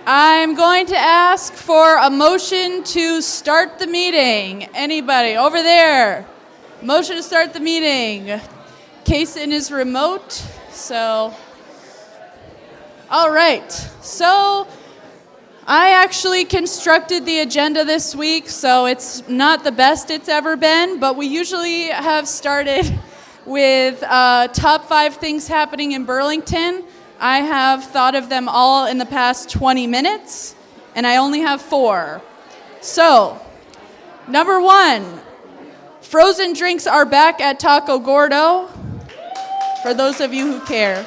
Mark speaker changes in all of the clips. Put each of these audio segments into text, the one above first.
Speaker 1: I'm going to ask for a motion to start the meeting. Anybody over there? Motion to start the meeting. Kaysen is remote, so. All right, so I actually constructed the agenda this week, so it's not the best it's ever been, but we usually have started with top 5 things happening in Burlington. I have thought of them all in the past 20 minutes, and I only have 4. So, number 1, frozen drinks are back at Taco Gordo, for those of you who care.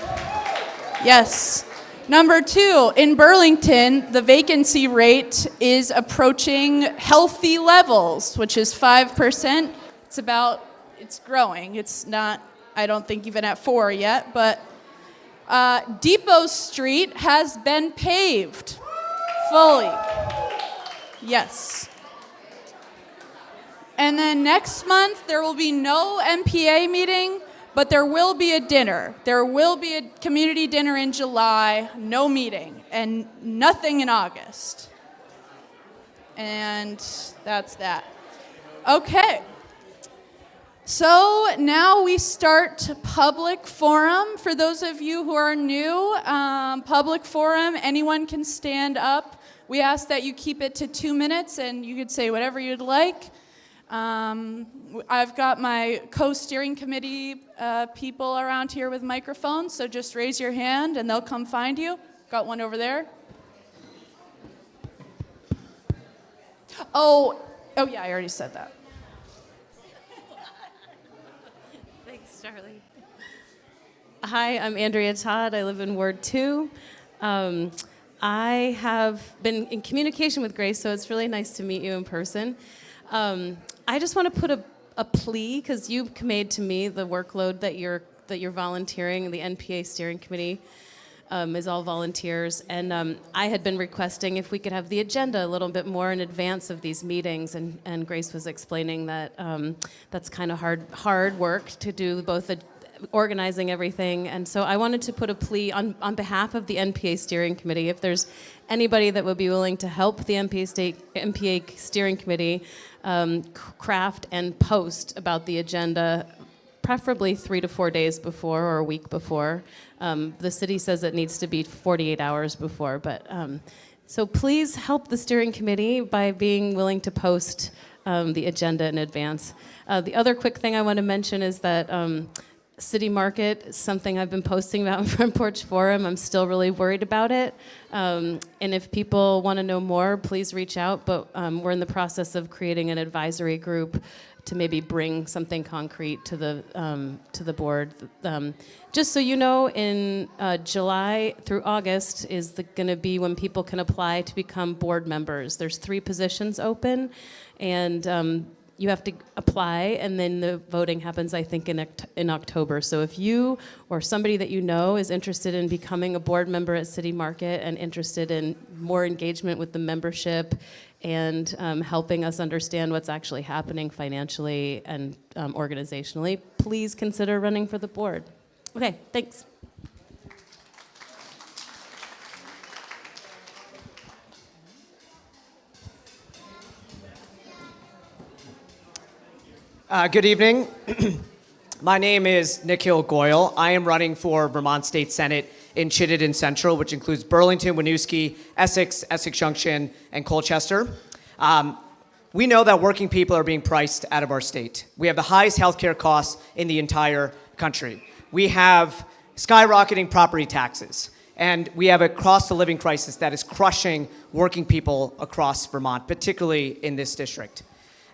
Speaker 1: Yes. Number 2, in Burlington, the vacancy rate is approaching healthy levels, which is 5%. It's growing. It's not, I don't think, even at 4 yet, but Depot Street has been paved fully. Yes. And then next month, there will be no NPA meeting, but there will be a dinner. There will be a community dinner in July, no meeting, and nothing in August. And that's that. Okay. So now we start public forum. For those of you who are new, public forum, anyone can stand up. We ask that you keep it to 2 minutes, and you could say whatever you'd like. I've got my co-steering committee people around here with microphones, so just raise your hand and they'll come find you. Got one over there. Oh yeah, I already said that.
Speaker 2: Thanks, Charlie. Hi, I'm Andrea Todd. I live in Ward 2. I have been in communication with Grace, so it's really nice to meet you in person. I just want to put a plea, because you made to me the workload that you're volunteering. The NPA steering committee is all volunteers, and I had been requesting if we could have the agenda a little bit more in advance of these meetings, and Grace was explaining that that's kind of hard work to do, both organizing everything. And so I wanted to put a plea on behalf of the NPA steering committee. If there's anybody that would be willing to help the NPA steering committee craft and post about the agenda, preferably 3 to 4 days before or a week before. The city says it needs to be 48 hours before, but so please help the steering committee by being willing to post the agenda in advance. The other quick thing I want to mention is that City Market is something I've been posting about in Front Porch Forum. I'm still really worried about it. And if people want to know more, please reach out. But we're in the process of creating an advisory group to maybe bring something concrete to the board. Just so you know, in July through August is going to be when people can apply to become board members. There's 3 positions open, and you have to apply, and then the voting happens, I think, in October. So if you or somebody that you know is interested in becoming a board member at City Market and interested in more engagement with the membership and helping us understand what's actually happening financially and organizationally, please consider running for the board. Okay, thanks.
Speaker 3: Good evening. My name is Nikhil Goyal. I am running for Vermont State Senate in Chittenden Central, which includes Burlington, Winooski, Essex, Essex Junction, and Colchester. We know that working people are being priced out of our state. We have the highest healthcare costs in the entire country. We have skyrocketing property taxes, and we have a cost of living crisis that is crushing working people across Vermont, particularly in this district.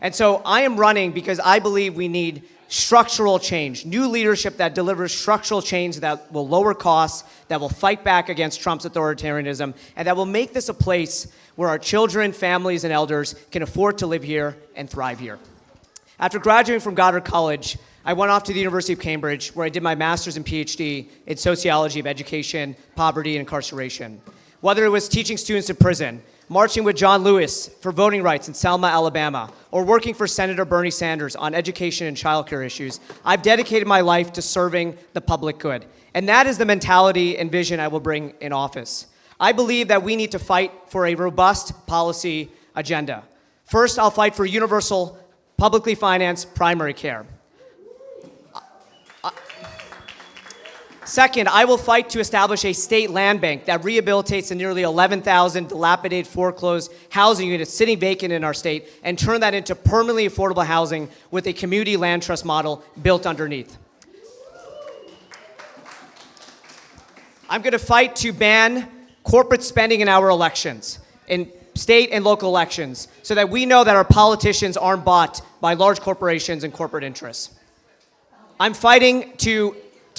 Speaker 3: And so I am running because I believe we need structural change, new leadership that delivers structural change that will lower costs, that will fight back against Trump's authoritarianism, and that will make this a place where our children, families, and elders can afford to live here and thrive here. After graduating from Goddard College, I went off to the University of Cambridge, where I did my master's and PhD in sociology of education, poverty, and incarceration. Whether it was teaching students in prison, marching with John Lewis for voting rights in Selma, Alabama, or working for Senator Bernie Sanders on education and childcare issues, I've dedicated my life to serving the public good. And that is the mentality and vision I will bring in office. I believe that we need to fight for a robust policy agenda. First, I'll fight for universal, publicly financed primary care. Second, I will fight to establish a state land bank that rehabilitates the nearly 11,000 dilapidated, foreclosed housing units sitting vacant in our state and turn that into permanently affordable housing with a community land trust model built underneath. I'm going to fight to ban corporate spending in our elections, in state and local elections, so that we know that our politicians aren't bought by large corporations and corporate interests. I'm fighting to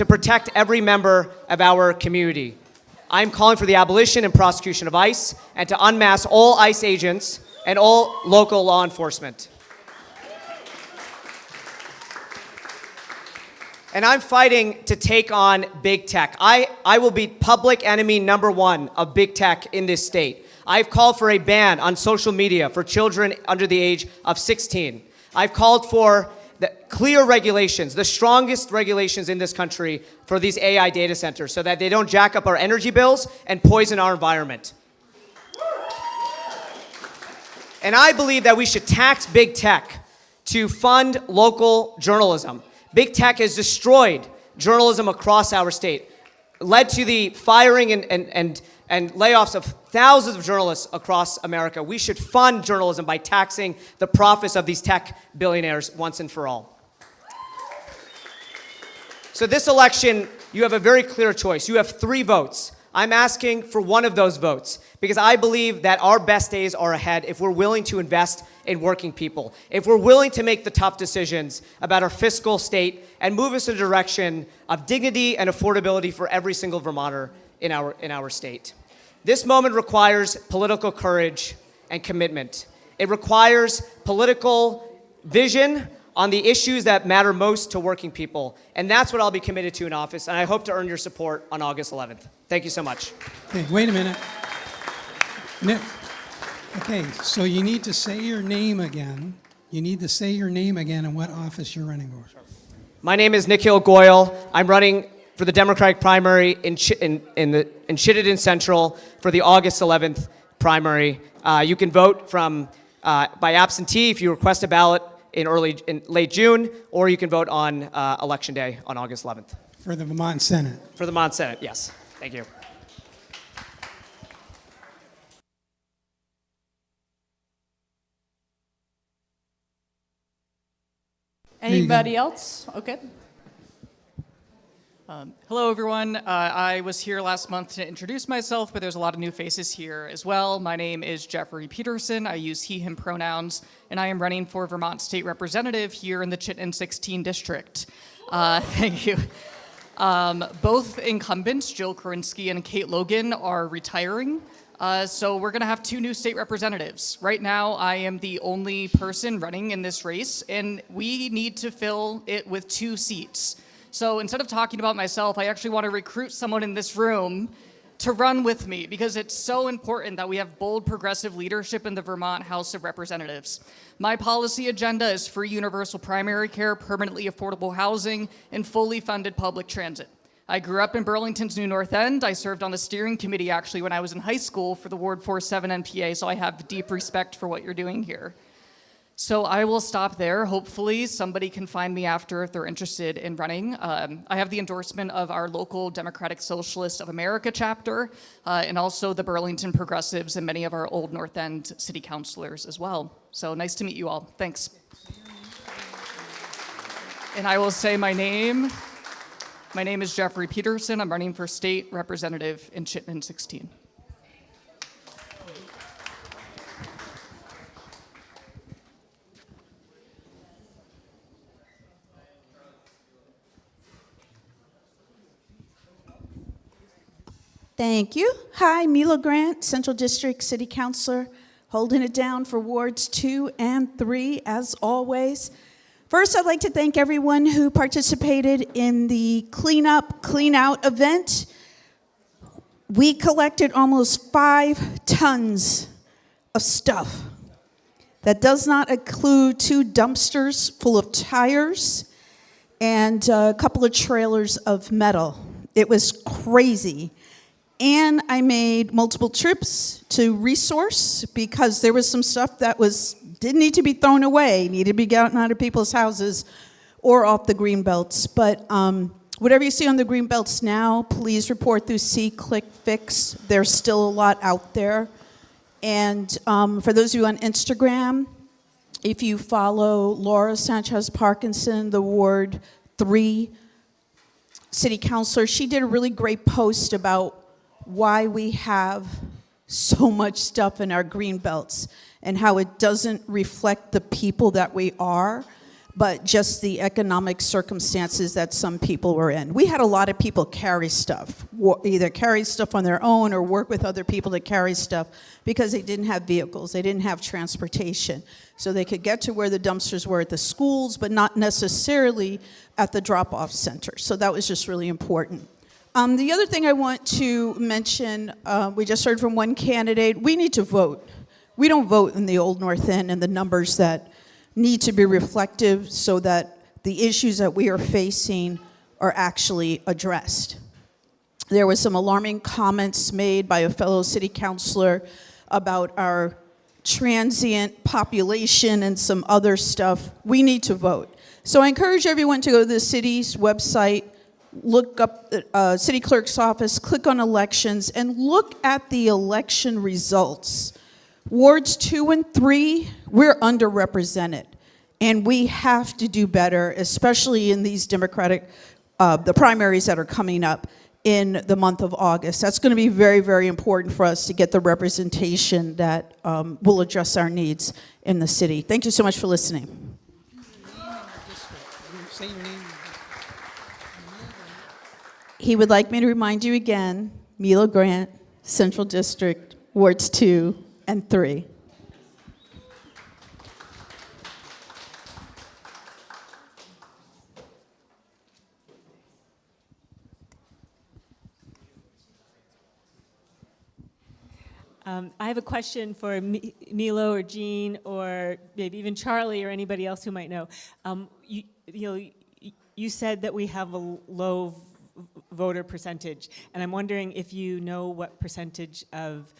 Speaker 3: protect every member of our community. I'm calling for the abolition and prosecution of ICE and to unmask all ICE agents and all local law enforcement. And I'm fighting to take on big tech. I will be public enemy number one of big tech in this state. I've called for a ban on social media for children under the age of 16. I've called for the clear regulations, the strongest regulations in this country for these AI data centers so that they don't jack up our energy bills and poison our environment. And I believe that we should tax big tech to fund local journalism. Big tech has destroyed journalism across our state, led to the firing and layoffs of thousands of journalists across America. We should fund journalism by taxing the profits of these tech billionaires once and for all. So this election, you have a very clear choice. You have 3 votes. I'm asking for one of those votes because I believe that our best days are ahead if we're willing to invest in working people, if we're willing to make the tough decisions about our fiscal state and move us in a direction of dignity and affordability for every single Vermonter in our state. This moment requires political courage and commitment. It requires political vision on the issues that matter most to working people. And that's what I'll be committed to in office, and I hope to earn your support on August 11th. Thank you so much.
Speaker 4: Okay, wait a minute. Nick, okay, so you need to say your name again. You need to say your name again and what office you're running for.
Speaker 3: My name is Nikhil Goyal. I'm running for the Democratic primary in Chittenden Central for the August 11th primary. You can vote by absentee if you request a ballot in late June, or you can vote on Election Day on August 11th.
Speaker 4: For the Vermont Senate.
Speaker 3: For the Vermont Senate, yes. Thank you.
Speaker 1: Anybody else? Okay.
Speaker 5: Hello, everyone. I was here last month to introduce myself, but there's a lot of new faces here as well. My name is Jeffrey Peterson. I use he, him pronouns, and I am running for Vermont State Representative here in the Chittenden 16 district. Thank you. Both incumbents, Jill Korinsky and Kate Logan, are retiring. So we're going to have 2 new state representatives. Right now, I am the only person running in this race, and we need to fill it with 2 seats. So instead of talking about myself, I actually want to recruit someone in this room to run with me because it's so important that we have bold progressive leadership in the Vermont House of Representatives. My policy agenda is free universal primary care, permanently affordable housing, and fully funded public transit. I grew up in Burlington's New North End. I served on the steering committee actually when I was in high school for the Ward 47 NPA, so I have deep respect for what you're doing here. So I will stop there. Hopefully somebody can find me after if they're interested in running. I have the endorsement of our local Democratic Socialist of America chapter, and also the Burlington Progressives and many of our old North End city councilors as well. So nice to meet you all. Thanks. And I will say my name. My name is Jeffrey Peterson. I'm running for state representative in Chittenden 16.
Speaker 6: Thank you. Hi, Mila Grant, Central District City Councilor, holding it down for Wards 2 and 3, as always. First, I'd like to thank everyone who participated in the Clean Up, Clean Out event. We collected almost 5 tons of stuff. That does not include 2 dumpsters full of tires and a couple of trailers of metal. It was crazy. And I made multiple trips to Resource because there was some stuff that didn't need to be thrown away, needed to be gotten out of people's houses or off the green belts. But whatever you see on the green belts now, please report through See, Click, Fix. There's still a lot out there. And for those of you on Instagram, if you follow Laura Sanchez Parkinson, the Ward 3 city councilor, she did a really great post about why we have so much stuff in our green belts and how it doesn't reflect the people that we are, but just the economic circumstances that some people were in. We had a lot of people carry stuff, either carry stuff on their own or work with other people to carry stuff because they didn't have vehicles, they didn't have transportation. So they could get to where the dumpsters were at the schools, but not necessarily at the drop-off center. So that was just really important. The other thing I want to mention, we just heard from one candidate, we need to vote. We don't vote in the Old North End and the numbers that need to be reflective so that the issues that we are facing are actually addressed. There was some alarming comments made by a fellow city councilor about our transient population and some other stuff. We need to vote. So I encourage everyone to go to the city's website, look up the city clerk's office, click on elections, and look at the election results. Wards 2 and 3, we're underrepresented, and we have to do better, especially in these Democratic, the primaries that are coming up in the month of August. That's going to be very, very important for us to get the representation that will address our needs in the city. Thank you so much for listening.
Speaker 4: Say your name.
Speaker 6: He would like me to remind you again, Mila Grant, Central District, Wards 2 and 3.
Speaker 7: I have a question for Milo or Jean or maybe even Charlie or anybody else who might know. You said that we have a low voter percentage, and I'm wondering if you know what percentage of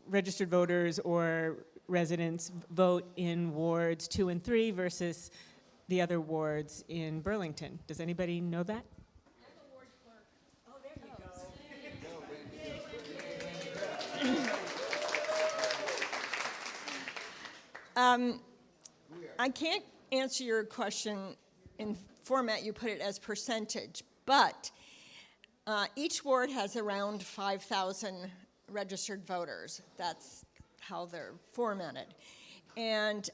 Speaker 7: registered voters or residents vote in wards 2 and 3 versus the other wards in Burlington. Does anybody know that?
Speaker 8: I can't answer your question in format you put it as percentage, but each ward has around 5,000 registered voters. That's how they're formatted. And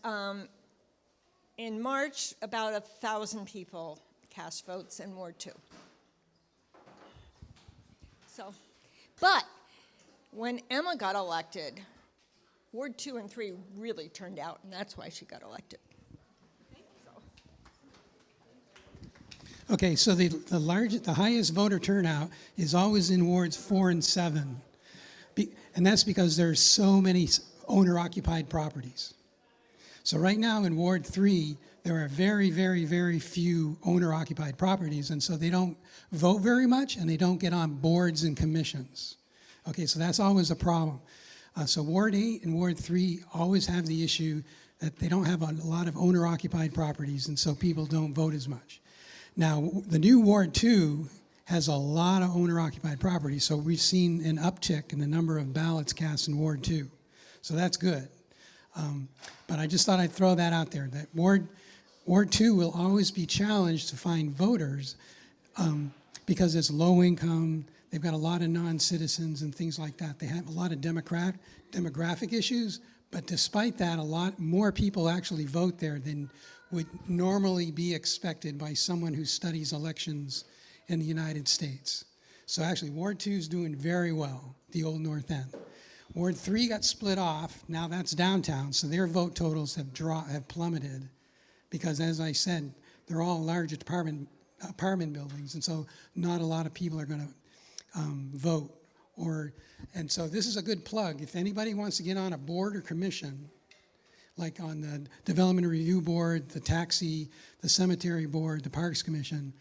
Speaker 8: in March, about 1,000 people cast votes in Ward 2. So, but when Emma got elected, Ward 2 and 3 really turned out, and that's why she got elected.
Speaker 4: Okay, so the highest voter turnout is always in wards 4 and 7. And that's because there's so many owner-occupied properties. So right now in Ward 3, there are very, very, very few owner-occupied properties, and so they don't vote very much, and they don't get on boards and commissions. Okay, so that's always a problem. So Ward 8 and Ward 3 always have the issue that they don't have a lot of owner-occupied properties, and so people don't vote as much. Now, the new Ward 2 has a lot of owner-occupied properties, so we've seen an uptick in the number of ballots cast in Ward 2. So that's good. But I just thought I'd throw that out there, that Ward 2 will always be challenged to find voters because it's low income, they've got a lot of non-citizens and things like that. They have a lot of demographic issues, but despite that, a lot more people actually vote there than would normally be expected by someone who studies elections in the United States. So actually, Ward 2 is doing very well, the Old North End. Ward 3 got split off, now that's downtown, so their vote totals have plummeted because, as I said, they're all large apartment buildings, and so not a lot of people are gonna vote. And so this is a good plug. If anybody wants to get on a board or commission, like on the Development Review Board, the Taxi, the Cemetery Board, the Parks Commission,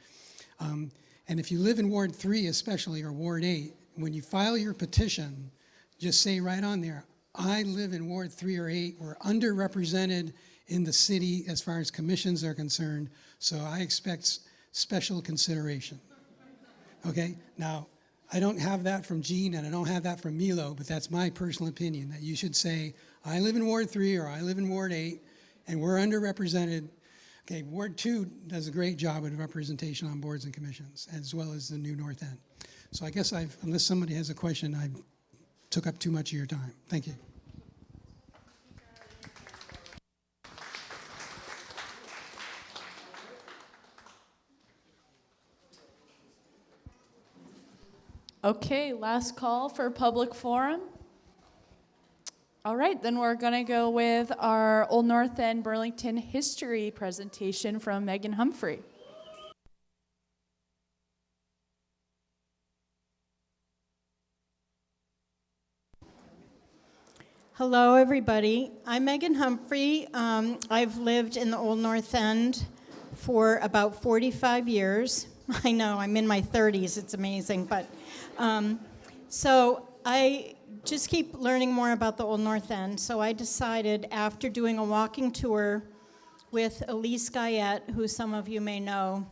Speaker 4: And if you live in Ward 3 especially, or Ward 8, when you file your petition, just say right on there, I live in Ward 3 or 8, we're underrepresented in the city as far as commissions are concerned, so I expect special consideration. Okay, now, I don't have that from Gene and I don't have that from Milo, but that's my personal opinion, that you should say, I live in Ward 3 or I live in Ward 8, and we're underrepresented. Okay, Ward 2 does a great job of representation on boards and commissions, as well as the new North End. So I guess unless somebody has a question, I took up too much of your time. Thank you.
Speaker 1: Okay, last call for public forum. All right, then we're going to go with our Old North End Burlington history presentation from Megan Humphrey.
Speaker 9: Hello, everybody. I'm Megan Humphrey. I've lived in the Old North End for about 45 years. I know, I'm in my 30s. It's amazing. But so I just keep learning more about the Old North End. So I decided, after doing a walking tour with Elise Guyette, who some of you may know,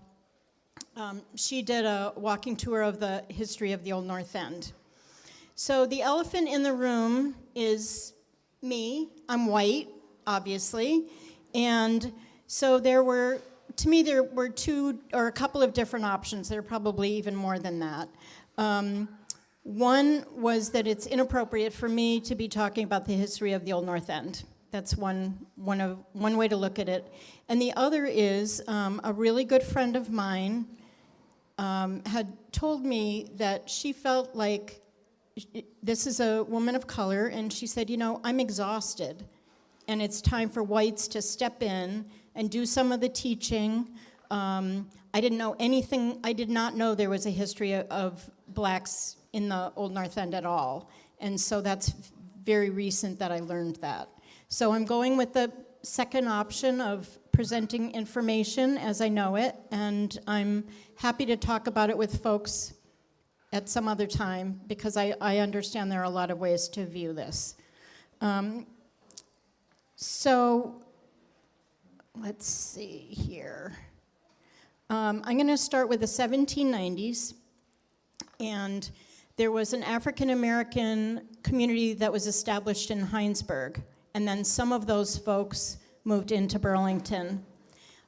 Speaker 9: she did a walking tour of the history of the Old North End. So the elephant in the room is me. I'm white, obviously. And so there were two or a couple of different options. There are probably even more than that. One was that it's inappropriate for me to be talking about the history of the Old North End. That's one way to look at it. And the other is a really good friend of mine had told me that she felt like, this is a woman of color, and she said, you know, I'm exhausted, and it's time for whites to step in and do some of the teaching. I didn't know anything. I did not know there was a history of blacks in the Old North End at all, and so that's very recent that I learned that. So I'm going with the second option of presenting information as I know it, and I'm happy to talk about it with folks at some other time, because I understand there are a lot of ways to view this. So let's see here. I'm going to start with the 1790s, and there was an African-American community that was established in Heinsberg, and then some of those folks moved into Burlington.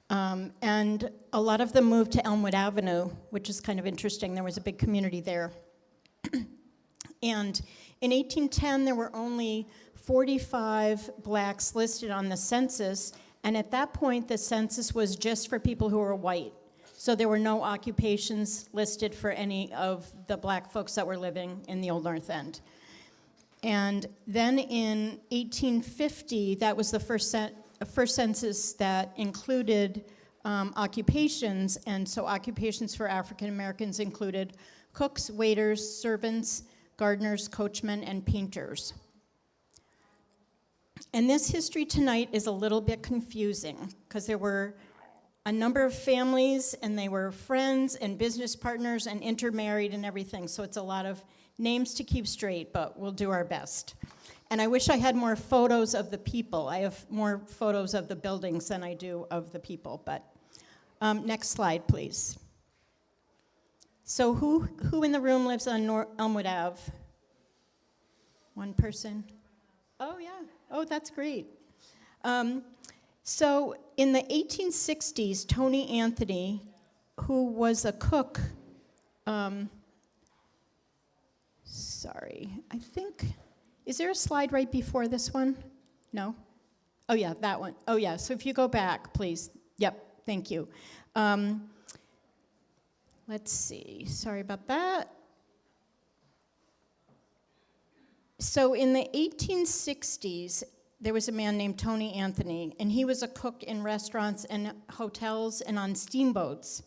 Speaker 9: And a lot of them moved to Elmwood Avenue, which is kind of interesting. There was a big community there. And in 1810, there were only 45 blacks listed on the census, and at that point, the census was just for people who were white. So there were no occupations listed for any of the black folks that were living in the Old North End. And then in 1850, that was the first census that included occupations, and so occupations for African Americans included cooks, waiters, servants, gardeners, coachmen, and painters. And this history tonight is a little bit confusing, because there were a number of families, and they were friends and business partners and intermarried and everything, so it's a lot of names to keep straight, but we'll do our best. And I wish I had more photos of the people. I have more photos of the buildings than I do of the people, but next slide, please. So who in the room lives on Elmwood Ave? One person? Oh, yeah. Oh, that's great. So in the 1860s, Tony Anthony, who was a cook, sorry, I think, is there a slide right before this one? No? Oh, yeah, that one. Oh, yeah, so if you go back, please. Yep, thank you. Let's see, sorry about that. So in the 1860s, there was a man named Tony Anthony, and he was a cook in restaurants and hotels and on steamboats.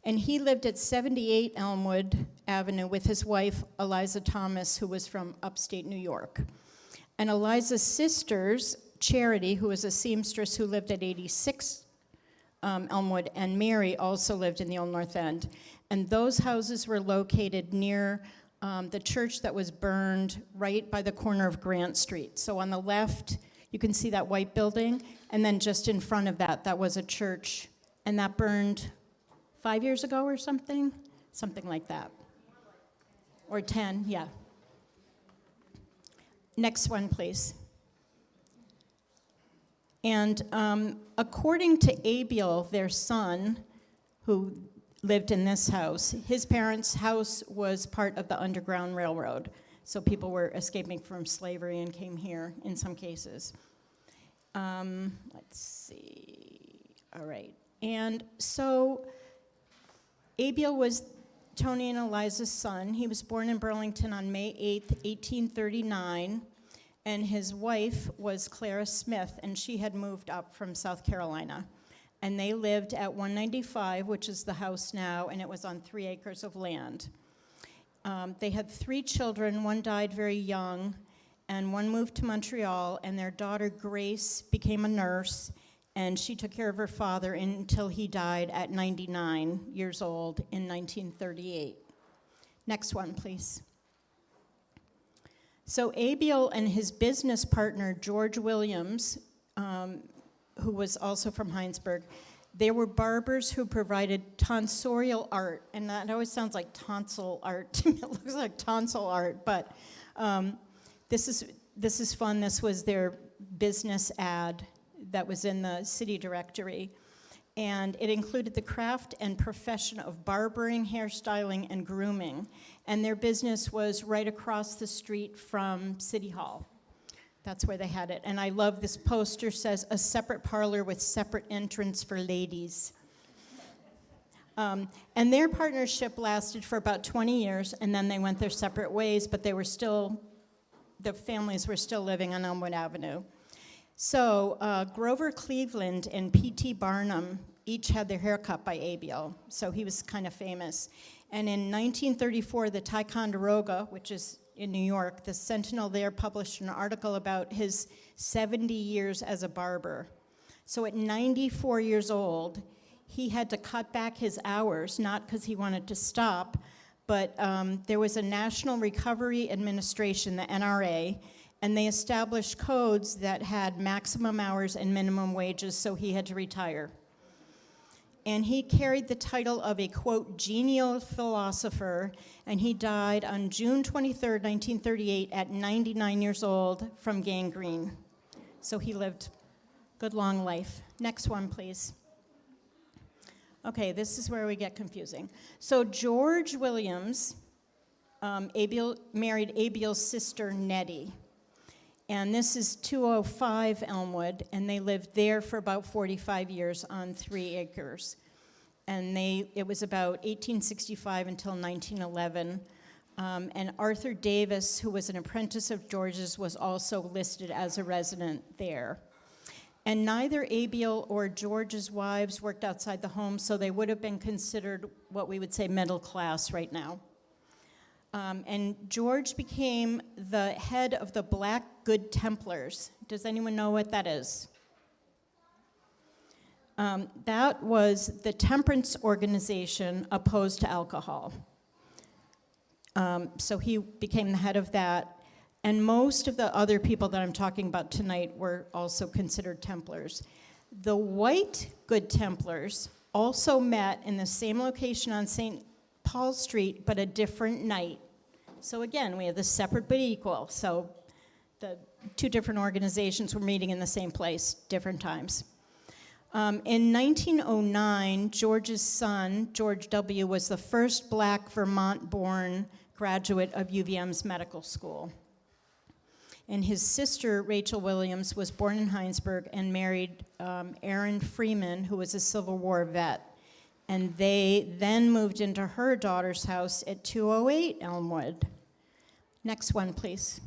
Speaker 9: And he lived at 78 Elmwood Avenue with his wife, Eliza Thomas, who was from upstate New York. And Eliza's sisters, Charity, who was a seamstress who lived at 86 Elmwood, and Mary also lived in the Old North End. And those houses were located near the church that was burned right by the corner of Grant Street. So on the left, you can see that white building, and then just in front of that, that was a church, and that burned 5 years ago or something like that. Or 10, yeah. Next one, please. And according to Abiel, their son, who lived in this house, his parents' house was part of the Underground Railroad. So people were escaping from slavery and came here in some cases. Let's see. All right. And so Abiel was Tony and Eliza's son. He was born in Burlington on May 8th, 1839. And his wife was Clara Smith, and she had moved up from South Carolina. And they lived at 195, which is the house now, and it was on 3 acres of land. They had 3 children. One died very young, and one moved to Montreal, and their daughter Grace became a nurse, and she took care of her father until he died at 99 years old in 1938. Next one, please. So Abiel and his business partner, George Williams, who was also from Heinsberg, they were barbers who provided tonsorial art, and that always sounds like tonsil art to me. It looks like tonsil art, but this is fun. This was their business ad that was in the city directory, and it included the craft and profession of barbering, hairstyling, and grooming, and their business was right across the street from City Hall. That's where they had it. And I love this poster, says, a separate parlor with separate entrance for ladies. And their partnership lasted for about 20 years, and then they went their separate ways, but they were still, the families were still living on Elmwood Avenue. So Grover Cleveland and P.T. Barnum each had their hair cut by Abiel, so he was kind of famous. And in 1934, the Ticonderoga, which is in New York, the Sentinel there published an article about his 70 years as a barber. So at 94 years old, he had to cut back his hours, not because he wanted to stop, but there was a National Recovery Administration, the NRA, and they established codes that had maximum hours and minimum wages, so he had to retire. And he carried the title of a, quote, genial philosopher, and he died on June 23rd, 1938, at 99 years old from gangrene. So he lived a good long life. Next one, please. Okay, this is where we get confusing. So George Williams married Abiel's sister, Nettie. And this is 205 Elmwood, and they lived there for about 45 years on 3 acres. And it was about 1865 until 1911. And Arthur Davis, who was an apprentice of George's, was also listed as a resident there. And neither Abiel or George's wives worked outside the home, so they would have been considered what we would say middle class right now. And George became the head of the Black Good Templars. Does anyone know what that is? That was the temperance organization opposed to alcohol. So he became the head of that. And most of the other people that I'm talking about tonight were also considered Templars. The White Good Templars also met in the same location on St. Paul Street, but a different night. So again, we have the separate but equal. So the 2 different organizations were meeting in the same place, different times. In 1909, George's son, George W., was the first Black Vermont-born graduate of UVM's medical school. And his sister, Rachel Williams, was born in Heinsberg and married Aaron Freeman, who was a Civil War vet. And they then moved into her daughter's house at 208 Elmwood. Next one, please.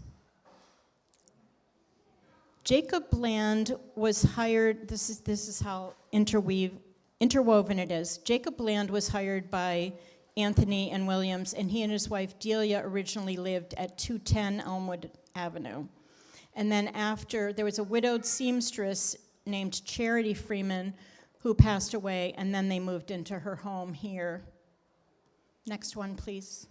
Speaker 9: Jacob Bland was hired, this is how interwoven it is. Jacob Bland was hired by Anthony and Williams, and he and his wife Delia originally lived at 210 Elmwood Avenue. And then after, there was a widowed seamstress named Charity Freeman who passed away, and then they moved into her home here. Next one, please.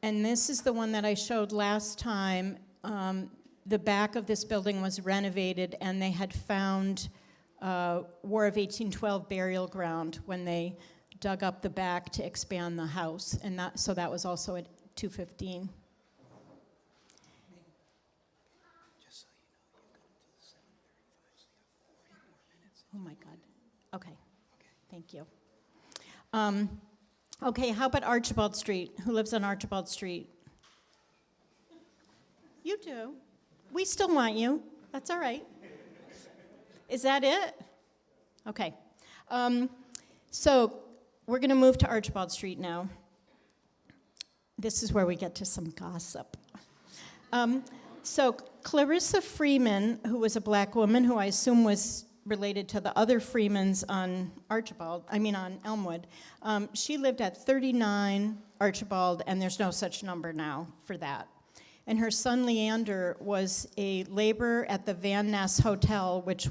Speaker 9: And this is the one that I showed last time. The back of this building was renovated, and they had found War of 1812 burial ground when they dug up the back to expand the house, and so that was also at 215. Oh my God. Okay. Thank you. Okay, how about Archibald Street? Who lives on Archibald Street? You do. We still want you. That's all right. Is that it? Okay. So we're going to move to Archibald Street now. This is where we get to some gossip. So Clarissa Freeman, who was a black woman who I assume was related to the other Freemans on on Elmwood, she lived at 39 Archibald, and there's no such number now for that. And her son Leander was a laborer at the Van Ness Hotel, which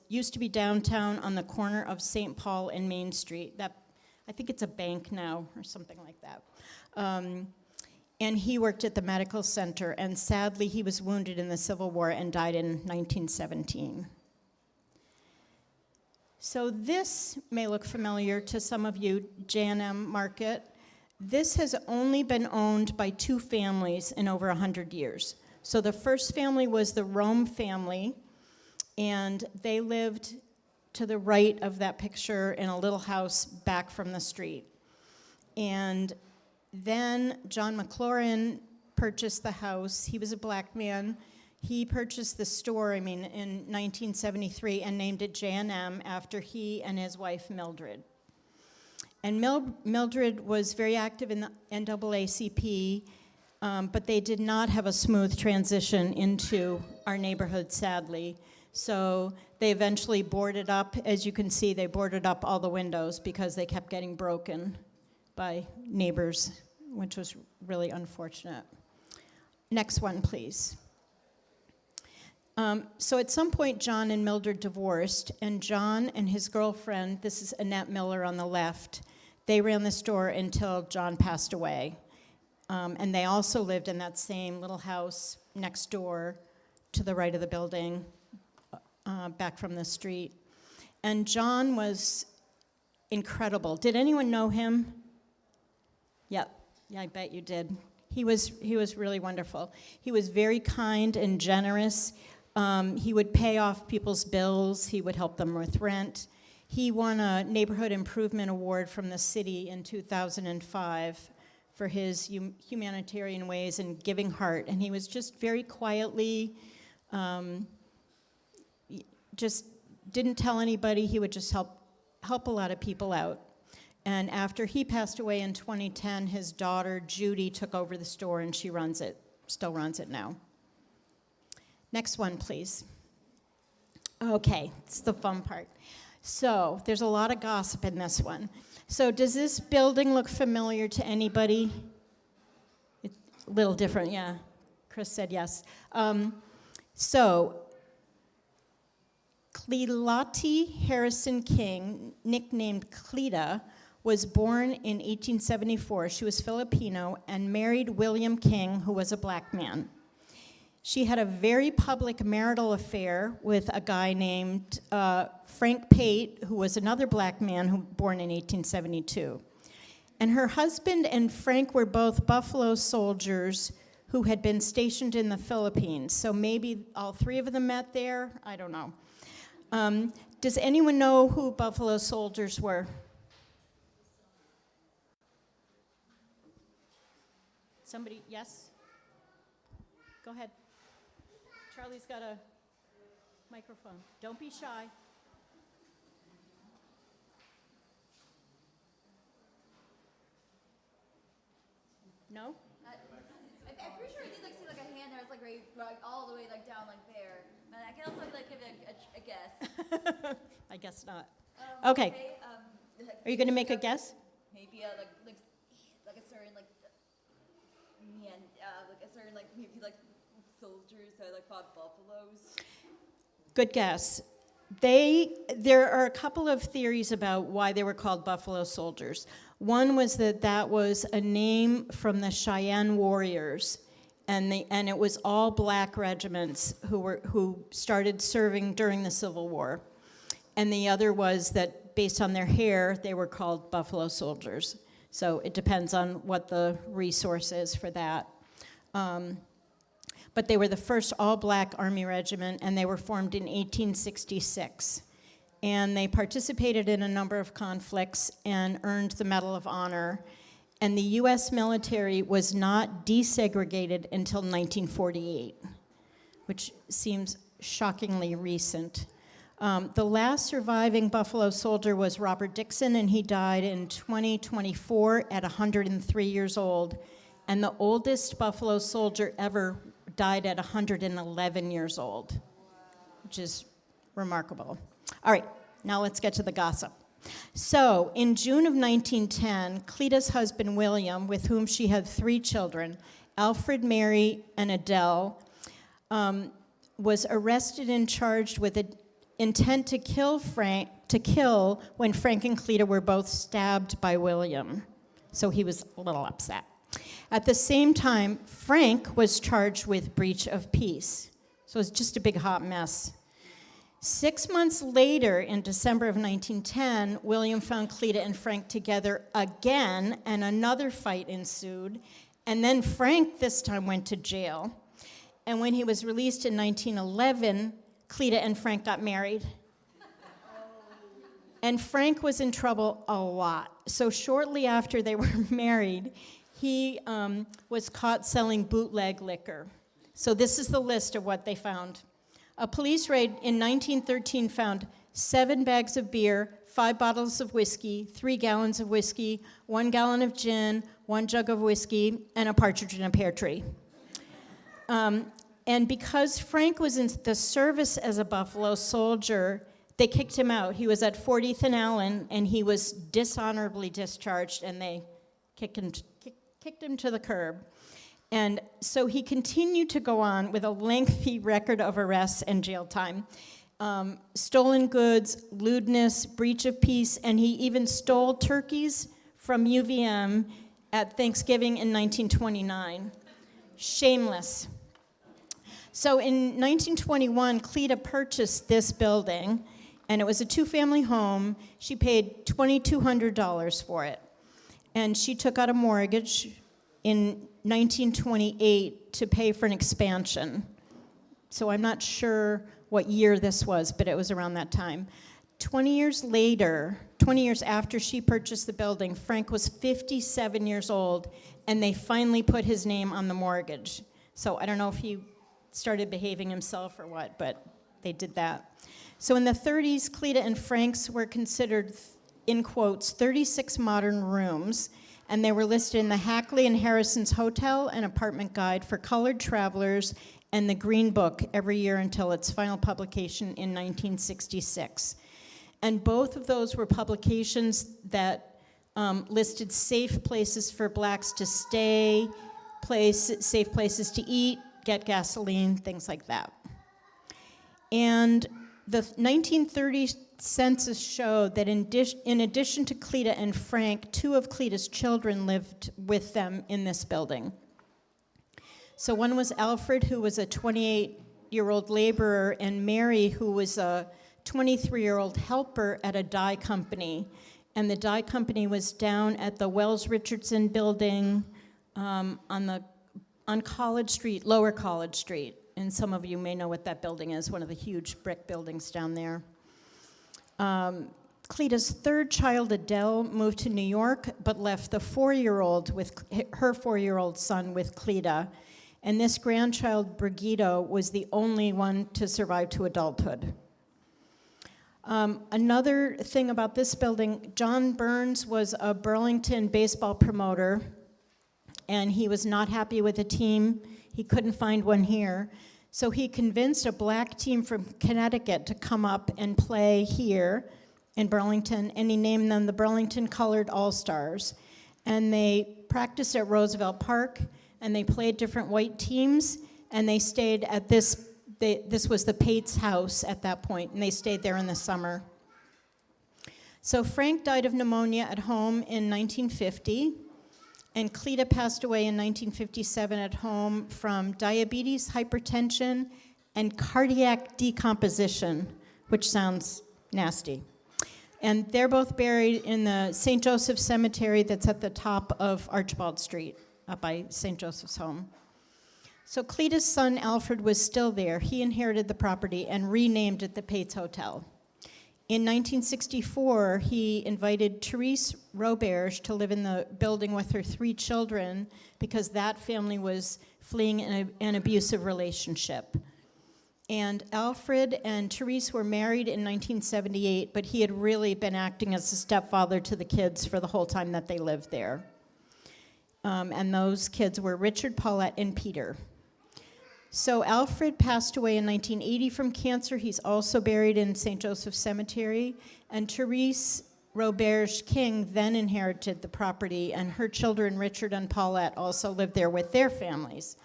Speaker 9: used to be downtown on the corner of St. Paul and Main Street. I think it's a bank now or something like that. And he worked at the medical center, and sadly he was wounded in the Civil War and died in 1917. So this may look familiar to some of you, J&M Market. This has only been owned by 2 families in over 100 years. So the first family was the Rome family, and they lived to the right of that picture in a little house back from the street. And then John McLaurin purchased the house. He was a black man. He purchased the store, in 1973, and named it J&M after he and his wife Mildred. And Mildred was very active in the NAACP, but they did not have a smooth transition into our neighborhood, sadly. So they eventually boarded up. As you can see, they boarded up all the windows because they kept getting broken by neighbors, which was really unfortunate. Next one, please. So at some point, John and Mildred divorced, and John and his girlfriend, this is Annette Miller on the left, they ran the store until John passed away. And they also lived in that same little house next door to the right of the building, back from the street. And John was incredible. Did anyone know him? Yep. Yeah, I bet you did. He was really wonderful. He was very kind and generous. He would pay off people's bills. He would help them with rent. He won a Neighborhood Improvement Award from the city in 2005 for his humanitarian ways and giving heart. And he was just very quietly, just didn't tell anybody. He would just help a lot of people out. And after he passed away in 2010, his daughter Judy took over the store, and she still runs it now. Next one, please. Okay, it's the fun part. So there's a lot of gossip in this one. So does this building look familiar to anybody? It's a little different, yeah. Chris said yes. So Cleolati Harrison King, nicknamed Cleta, was born in 1874. She was Filipino and married William King, who was a black man. She had a very public marital affair with a guy named Frank Pate, who was another black man born in 1872. And her husband and Frank were both Buffalo soldiers who had been stationed in the Philippines. So maybe all 3 of them met there. I don't know. Does anyone know who Buffalo soldiers were? Somebody, yes? Go ahead. Charlie's got a microphone. Don't be shy. No?
Speaker 10: I'm pretty sure I did see a hand that was right all the way down there. And I can also give it a guess.
Speaker 9: I guess not. Okay. Are you going to make a guess?
Speaker 10: Maybe a certain man, a certain maybe soldiers that fought buffaloes.
Speaker 9: Good guess. There are a couple of theories about why they were called Buffalo Soldiers. One was that was a name from the Cheyenne warriors, and it was all black regiments who started serving during the Civil War. And the other was that based on their hair, they were called Buffalo Soldiers. So it depends on what the resource is for that. But they were the first all-black Army regiment, and they were formed in 1866. And they participated in a number of conflicts and earned the Medal of Honor. And the U.S. military was not desegregated until 1948, which seems shockingly recent. The last surviving Buffalo soldier was Robert Dixon, and he died in 2024 at 103 years old. And the oldest Buffalo soldier ever died at 111 years old, which is remarkable. All right, now let's get to the gossip. So, in June of 1910, Cleta's husband, William, with whom she had 3 children, Alfred, Mary, and Adele, was arrested and charged with an intent to kill when Frank and Cleta were both stabbed by William. So he was a little upset. At the same time, Frank was charged with breach of peace. So it was just a big hot mess. 6 months later, in December of 1910, William found Cleta and Frank together again, and another fight ensued. And then Frank this time went to jail. And when he was released in 1911, Cleta and Frank got married. And Frank was in trouble a lot. So shortly after they were married, he was caught selling bootleg liquor. So this is the list of what they found. A police raid in 1913 found 7 bags of beer, 5 bottles of whiskey, 3 gallons of whiskey, 1 gallon of gin, 1 jug of whiskey, and a partridge in a pear tree. And because Frank was in the service as a Buffalo soldier, they kicked him out. He was at 40th and Allen, and he was dishonorably discharged, and they kicked him to the curb. And so he continued to go on with a lengthy record of arrests and jail time. Stolen goods, lewdness, breach of peace, and he even stole turkeys from UVM at Thanksgiving in 1929. Shameless. So in 1921, Cleta purchased this building, and it was a 2-family home. She paid $2,200 for it. And she took out a mortgage in 1928 to pay for an expansion. So I'm not sure what year this was, but it was around that time. 20 years after she purchased the building, Frank was 57 years old, and they finally put his name on the mortgage. So I don't know if he started behaving himself or what, but they did that. So in the 30s, Cleta and Frank's were considered, in quotes, 36 modern rooms, and they were listed in the Hackley and Harrison's Hotel and Apartment Guide for Colored Travelers and the Green Book every year until its final publication in 1966. And both of those were publications that listed safe places for blacks to stay, safe places to eat, get gasoline, things like that. And the 1930 census showed that in addition to Cleta and Frank, 2 of Cleta's children lived with them in this building. So one was Alfred, who was a 28-year-old laborer, and Mary, who was a 23-year-old helper at a dye company. And the dye company was down at the Wells Richardson building on College Street, Lower College Street. And some of you may know what that building is, one of the huge brick buildings down there. Cleta's 3rd child, Adele, moved to New York, but left the 4-year-old with her 4-year-old son with Cleta. And this grandchild, Brigido, was the only one to survive to adulthood. Another thing about this building, John Burns was a Burlington baseball promoter, and he was not happy with the team. He couldn't find one here. So he convinced a black team from Connecticut to come up and play here in Burlington, and he named them the Burlington Colored All-Stars. And they practiced at Roosevelt Park, and they played different white teams, and they stayed at this this was the Pates house at that point, and they stayed there in the summer. So Frank died of pneumonia at home in 1950, and Cleta passed away in 1957 at home from diabetes, hypertension, and cardiac decomposition, which sounds nasty. And they're both buried in the St. Joseph Cemetery that's at the top of Archibald Street, up by St. Joseph's home. So Cleta's son, Alfred, was still there. He inherited the property and renamed it the Pates Hotel. In 1964, he invited Therese Roberge to live in the building with her 3 children because that family was fleeing an abusive relationship. And Alfred and Therese were married in 1978, but he had really been acting as a stepfather to the kids for the whole time that they lived there. And those kids were Richard, Paulette, and Peter. So Alfred passed away in 1980 from cancer. He's also buried in St. Joseph Cemetery. And Therese Roberge King then inherited the property, and her children, Richard and Paulette, also lived there with their families.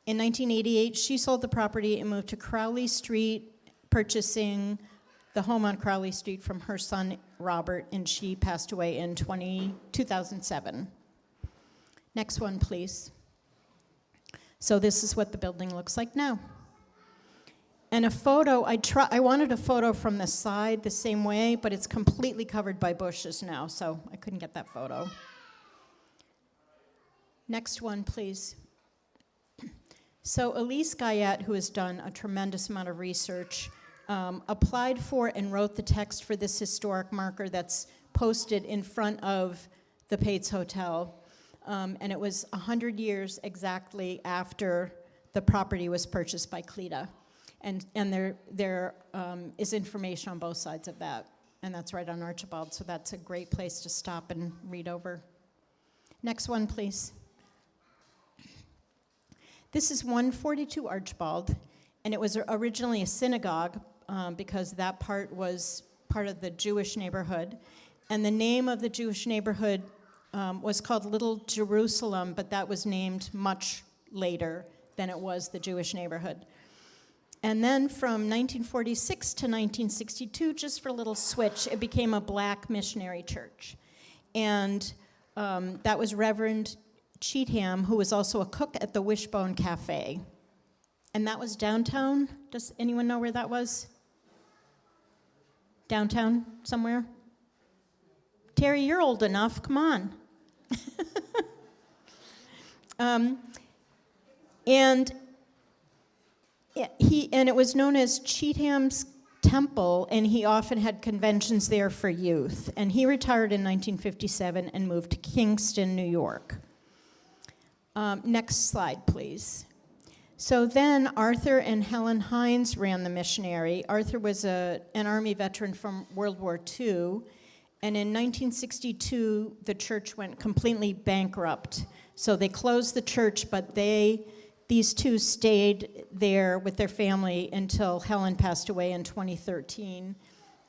Speaker 9: In 1988, she sold the property and moved to Crowley Street, purchasing the home on Crowley Street from her son, Robert, and she passed away in 2007. Next one, please. So this is what the building looks like now. And a photo, I wanted a photo from the side the same way, but it's completely covered by bushes now, so I couldn't get that photo. Next one, please. So Elise Guyette, who has done a tremendous amount of research, applied for and wrote the text for this historic marker that's posted in front of the Pates Hotel. And it was 100 years exactly after the property was purchased by Cleta. And there is information on both sides of that. And that's right on Archibald, so that's a great place to stop and read over. Next one, please. This is 142 Archibald, and it was originally a synagogue because that part was part of the Jewish neighborhood. And the name of the Jewish neighborhood was called Little Jerusalem, but that was named much later than it was the Jewish neighborhood. And then from 1946 to 1962, just for a little switch, it became a black missionary church. And that was Reverend Cheatham, who was also a cook at the Wishbone Cafe. And that was downtown. Does anyone know where that was? Downtown somewhere? Terry, you're old enough. Come on. And it was known as Cheatham's Temple, and he often had conventions there for youth. And he retired in 1957 and moved to Kingston, New York. Next slide, please. So then Arthur and Helen Hines ran the missionary. Arthur was an Army veteran from World War II. And in 1962, the church went completely bankrupt. So they closed the church, but these two stayed there with their family until Helen passed away in 2013.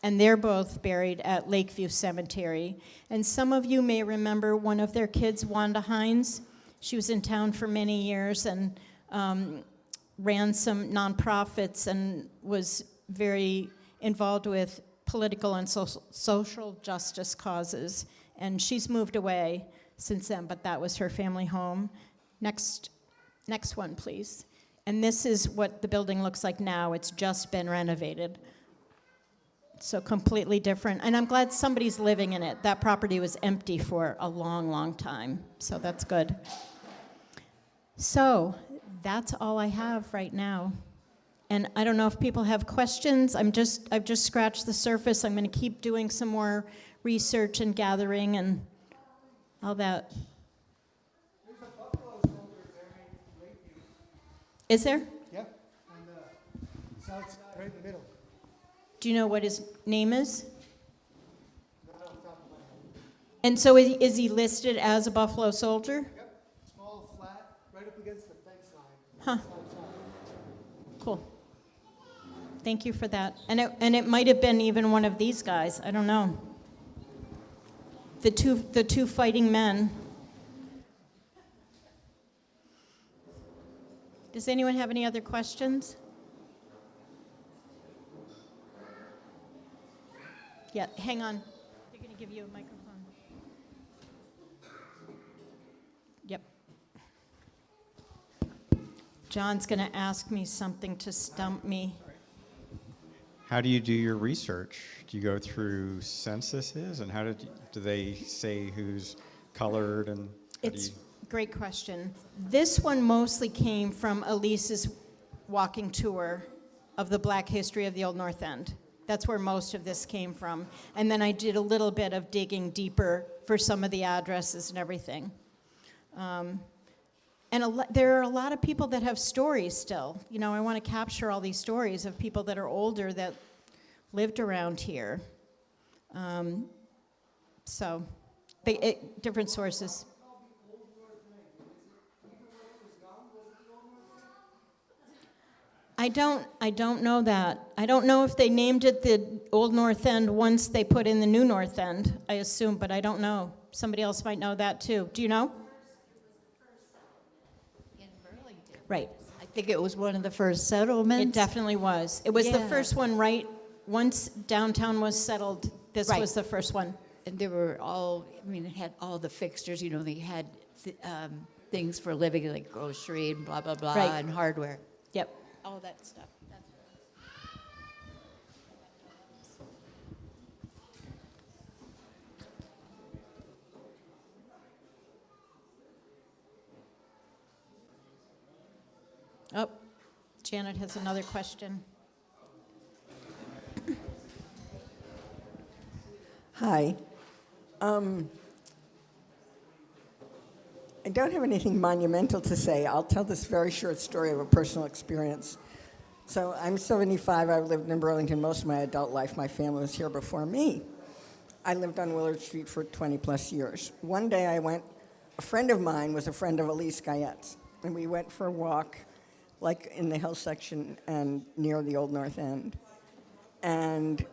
Speaker 9: And they're both buried at Lakeview Cemetery. And some of you may remember one of their kids, Wanda Hines. She was in town for many years and ran some nonprofits and was very involved with political and social justice causes. And she's moved away since then, but that was her family home. Next one, please. And this is what the building looks like now. It's just been renovated. So completely different. And I'm glad somebody's living in it. That property was empty for a long, long time. So that's good. So that's all I have right now. And I don't know if people have questions. I've just scratched the surface. I'm going to keep doing some more research and gathering and all that.
Speaker 11: There's a buffalo soldier there in Lakeview.
Speaker 9: Is there?
Speaker 11: Yep, on the south side, right in the middle.
Speaker 9: Do you know what his name is?
Speaker 11: Not off the top of my head.
Speaker 9: And so is he listed as a buffalo soldier?
Speaker 11: Yep, small, flat, right up against the fence line.
Speaker 9: Huh.
Speaker 11: South side.
Speaker 9: Cool. Thank you for that. And it might have been even one of these guys. I don't know. The two fighting men. Does anyone have any other questions? Yeah, hang on. They're going to give you a microphone. Yep. John's going to ask me something to stump me.
Speaker 12: How do you do your research? Do you go through censuses, and how do they say who's colored and?
Speaker 9: It's a great question. This one mostly came from Elise's walking tour of the Black history of the Old North End. That's where most of this came from. And then I did a little bit of digging deeper for some of the addresses and everything. There are a lot of people that have stories still. You know, I want to capture all these stories of people that are older that lived around here. So, different sources. I don't know that. I don't know if they named it the Old North End once they put in the New North End, I assume, but I don't know. Somebody else might know that too. Do you know?
Speaker 13: In Burlington.
Speaker 9: Right.
Speaker 13: I think it was one of the first settlements.
Speaker 9: It definitely was. It was the
Speaker 13: Yeah.
Speaker 9: first one, right? Once downtown was settled, this
Speaker 13: Right.
Speaker 9: was the first one.
Speaker 13: And there were it had all the fixtures, you know, they had things for living, like grocery and blah, blah, blah,
Speaker 9: Right.
Speaker 13: and hardware.
Speaker 9: Yep.
Speaker 13: All that stuff.
Speaker 9: Oh, Janet has another question.
Speaker 14: Hi. I don't have anything monumental to say. I'll tell this very short story of a personal experience. So I'm 75. I've lived in Burlington most of my adult life. My family was here before me. I lived on Willard Street for 20 plus years. One day a friend of mine was a friend of Elise Guyette's, and we went for a walk, like in the hill section and near the Old North End. And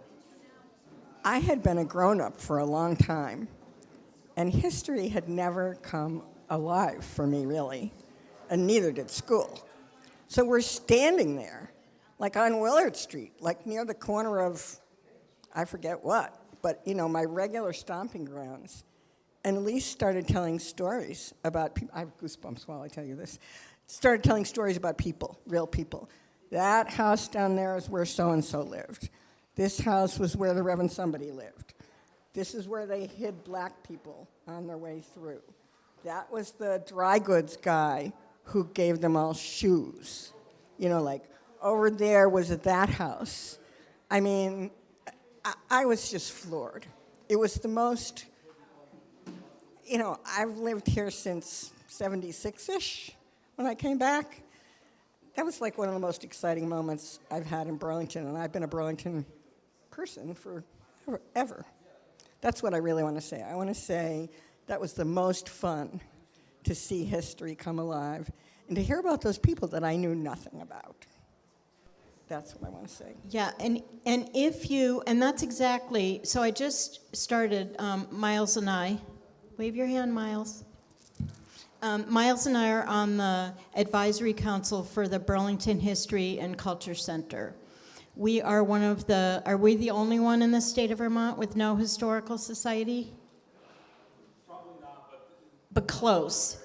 Speaker 14: I had been a grown-up for a long time, and history had never come alive for me, really, and neither did school. So we're standing there, like on Willard Street, like near the corner of, I forget what, but, you know, my regular stomping grounds. And Elise started telling stories about people. I have goosebumps while I tell you this. Started telling stories about people, real people. That house down there is where so-and-so lived. This house was where the Reverend somebody lived. This is where they hid black people on their way through. That was the dry goods guy who gave them all shoes. You know, like, over there was at that house. I mean, I was just floored. It was the most, you know, I've lived here since 76-ish when I came back. That was like one of the most exciting moments I've had in Burlington, and I've been a Burlington person for ever. That's what I really want to say. I want to say that was the most fun to see history come alive and to hear about those people that I knew nothing about. That's what I want to say.
Speaker 9: Yeah, and if you, and that's exactly, so I just started, Miles and I, wave your hand, Miles. Miles and I are on the advisory council for the Burlington History and Culture Center. We are are we the only one in the state of Vermont with no historical society?
Speaker 11: Probably not,
Speaker 9: but close.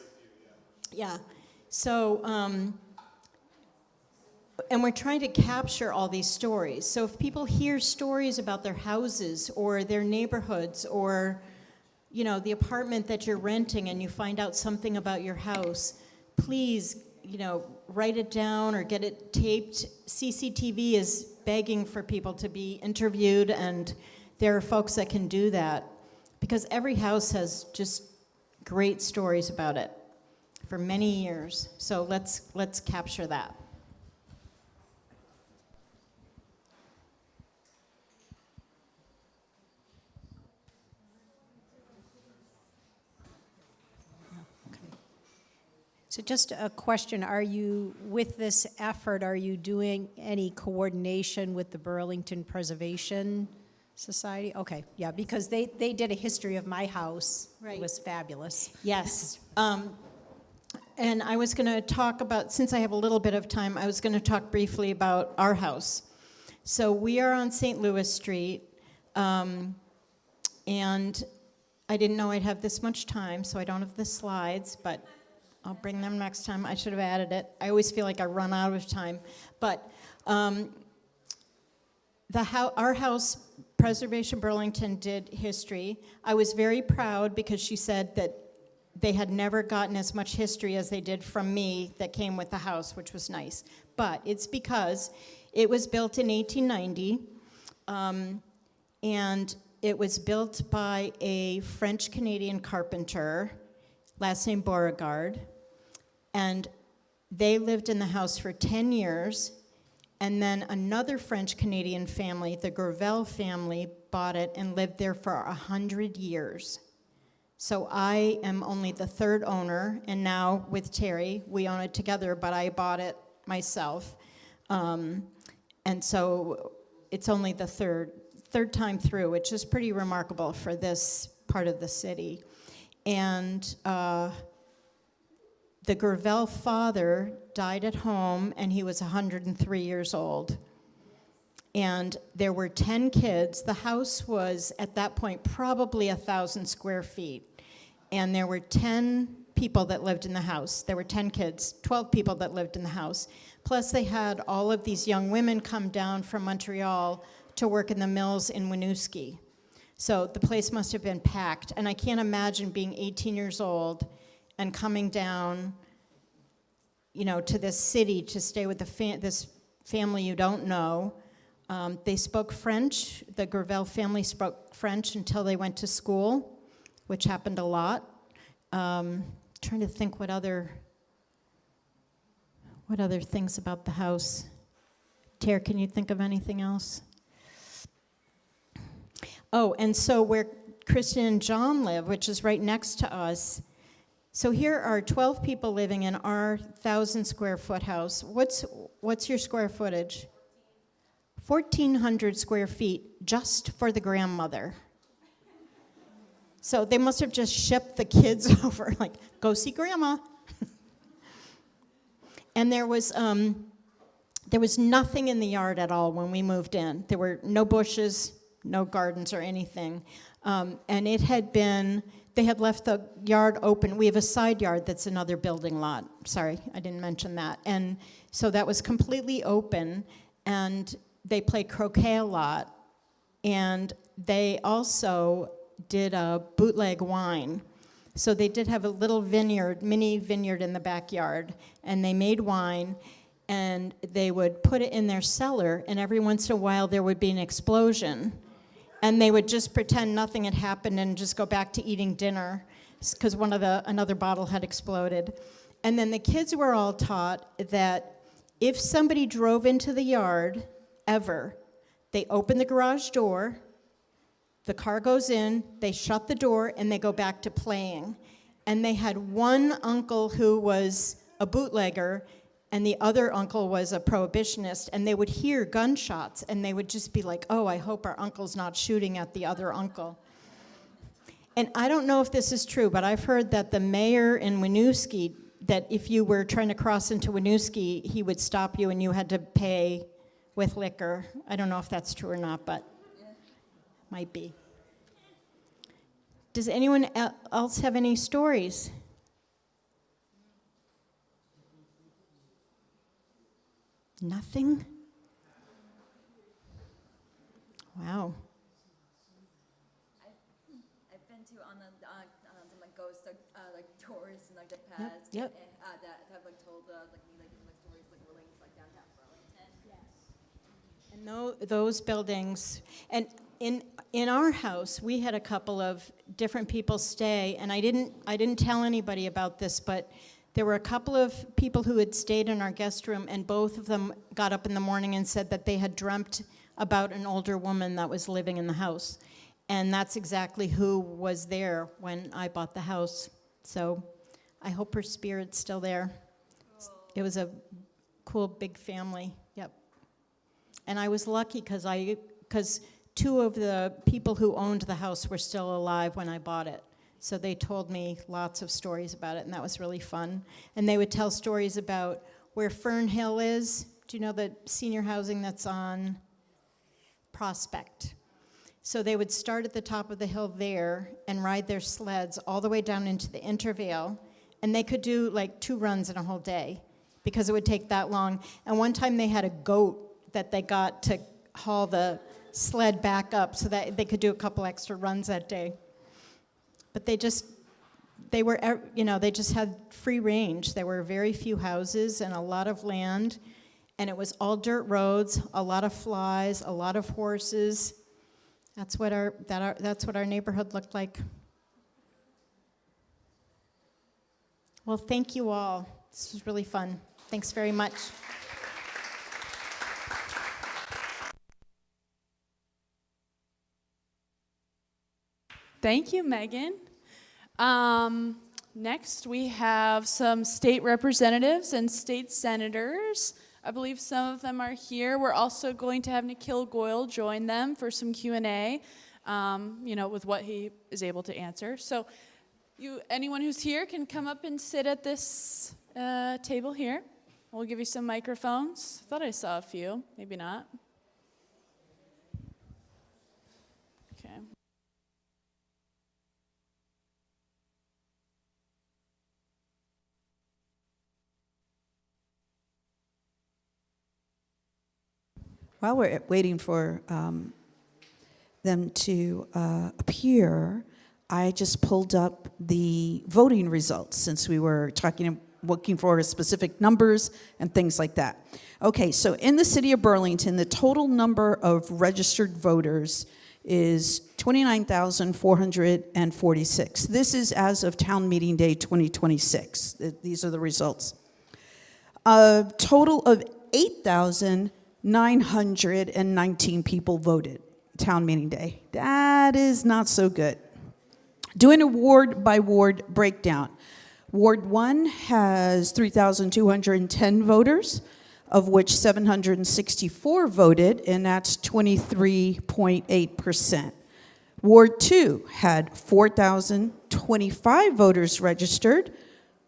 Speaker 9: Yeah. So, and we're trying to capture all these stories. So if people hear stories about their houses or their neighborhoods or, you know, the apartment that you're renting and you find out something about your house, please, you know, write it down or get it taped. CCTV is begging for people to be interviewed, and there are folks that can do that because every house has just great stories about it for many years. So let's capture that.
Speaker 15: So just a question, are you, with this effort, are you doing any coordination with the Burlington Preservation Society? Okay, yeah, because they did a history of my house.
Speaker 9: Right.
Speaker 15: It was fabulous.
Speaker 9: Yes. And I was going to talk about, since I have a little bit of time, I was going to talk briefly about our house. So we are on St. Louis Street. And I didn't know I'd have this much time, so I don't have the slides, but I'll bring them next time. I should have added it. I always feel like I run out of time. But our house, Preservation Burlington, did history. I was very proud because she said that they had never gotten as much history as they did from me that came with the house, which was nice. But it's because it was built in 1890, and it was built by a French-Canadian carpenter, last name Beauregard, and they lived in the house for 10 years, and then another French-Canadian family, the Gravel family, bought it and lived there for 100 years. So I am only the third owner, and now with Terry, we own it together, but I bought it myself. And so it's only the third time through, which is pretty remarkable for this part of the city. And the Gravel father died at home, and he was 103 years old. And there were 10 kids. The house was, at that point, probably 1,000 square feet. And there were 10 people that lived in the house. There were 10 kids, 12 people that lived in the house. Plus, they had all of these young women come down from Montreal to work in the mills in Winooski. So the place must have been packed. And I can't imagine being 18 years old and coming down, to this city to stay with this family you don't know. They spoke French. The Gravel family spoke French until they went to school, which happened a lot. Trying to think what other things about the house. Tara, can you think of anything else? Oh, and so where Kristen and John live, which is right next to us, so here are 12 people living in our 1,000 square foot house. What's your square footage? 1,400 square feet just for the grandmother. So they must have just shipped the kids over, like, go see grandma. And there was nothing in the yard at all when we moved in. There were no bushes, no gardens or anything. And they had left the yard open. We have a side yard that's another building lot. Sorry, I didn't mention that. And so that was completely open, and they played croquet a lot. And they also did a bootleg wine. So they did have a little mini vineyard in the backyard, and they made wine, and they would put it in their cellar, and every once in a while there would be an explosion. And they would just pretend nothing had happened and just go back to eating dinner because another bottle had exploded. And then the kids were all taught that if somebody drove into the yard, ever, they open the garage door, the car goes in, they shut the door, and they go back to playing. And they had one uncle who was a bootlegger, and the other uncle was a prohibitionist, and they would hear gunshots, and they would just be like, oh, I hope our uncle's not shooting at the other uncle. And I don't know if this is true, but I've heard that the mayor in Winooski, that if you were trying to cross into Winooski, he would stop you and you had to pay with liquor. I don't know if that's true or not, but might be. Does anyone else have any stories? Nothing? Wow.
Speaker 10: I've been to on some like ghost like tours and like the past.
Speaker 9: Yep.
Speaker 10: That have like told me stories like relating to like downtown Burlington.
Speaker 9: And those buildings, and in our house, we had a couple of different people stay, and I didn't tell anybody about this, but there were a couple of people who had stayed in our guest room, and both of them got up in the morning and said that they had dreamt about an older woman that was living in the house. And that's exactly who was there when I bought the house. So I hope her spirit's still there. Cool. It was a cool, big family. Yep. And I was lucky because two of the people who owned the house were still alive when I bought it. So they told me lots of stories about it, and that was really fun. And they would tell stories about where Fern Hill is. Do you know the senior housing that's on Prospect? So they would start at the top of the hill there and ride their sleds all the way down into the Intervale, and they could do like 2 runs in a whole day because it would take that long. And one time they had a goat that they got to haul the sled back up so that they could do a couple extra runs that day. But they just had free range. There were very few houses and a lot of land, and it was all dirt roads, a lot of flies, a lot of horses. That's what our neighborhood looked like. Well, thank you all. This was really fun. Thanks very much.
Speaker 1: Thank you, Megan. Next, we have some state representatives and state senators. I believe some of them are here. We're also going to have Nikhil Goyal join them for some Q&A, with what he is able to answer. So anyone who's here can come up and sit at this table here. We'll give you some microphones. I thought I saw a few, maybe not. Okay.
Speaker 16: While we're waiting for them to appear, I just pulled up the voting results since we were looking for specific numbers and things like that. Okay, so in the city of Burlington, the total number of registered voters is 29,446. This is as of town meeting day 2026. These are the results. A total of 8,919 people voted town meeting day. That is not so good. Doing a ward by ward breakdown. Ward 1 has 3,210 voters, of which 764 voted, and that's 23.8%. Ward 2 had 4,025 voters registered,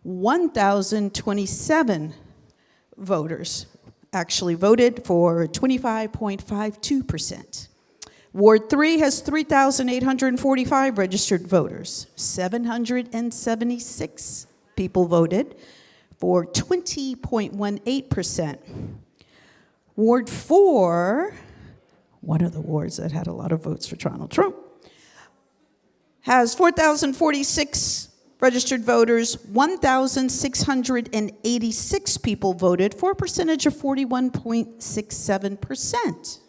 Speaker 16: 1,027 voters actually voted for 25.52%. Ward 3 has 3,845 registered voters. 776 people voted for 20.18%. Ward 4, one of the wards that had a lot of votes for Donald Trump, has 4,046 registered voters. 1,686 people voted for a percentage of 41.67%.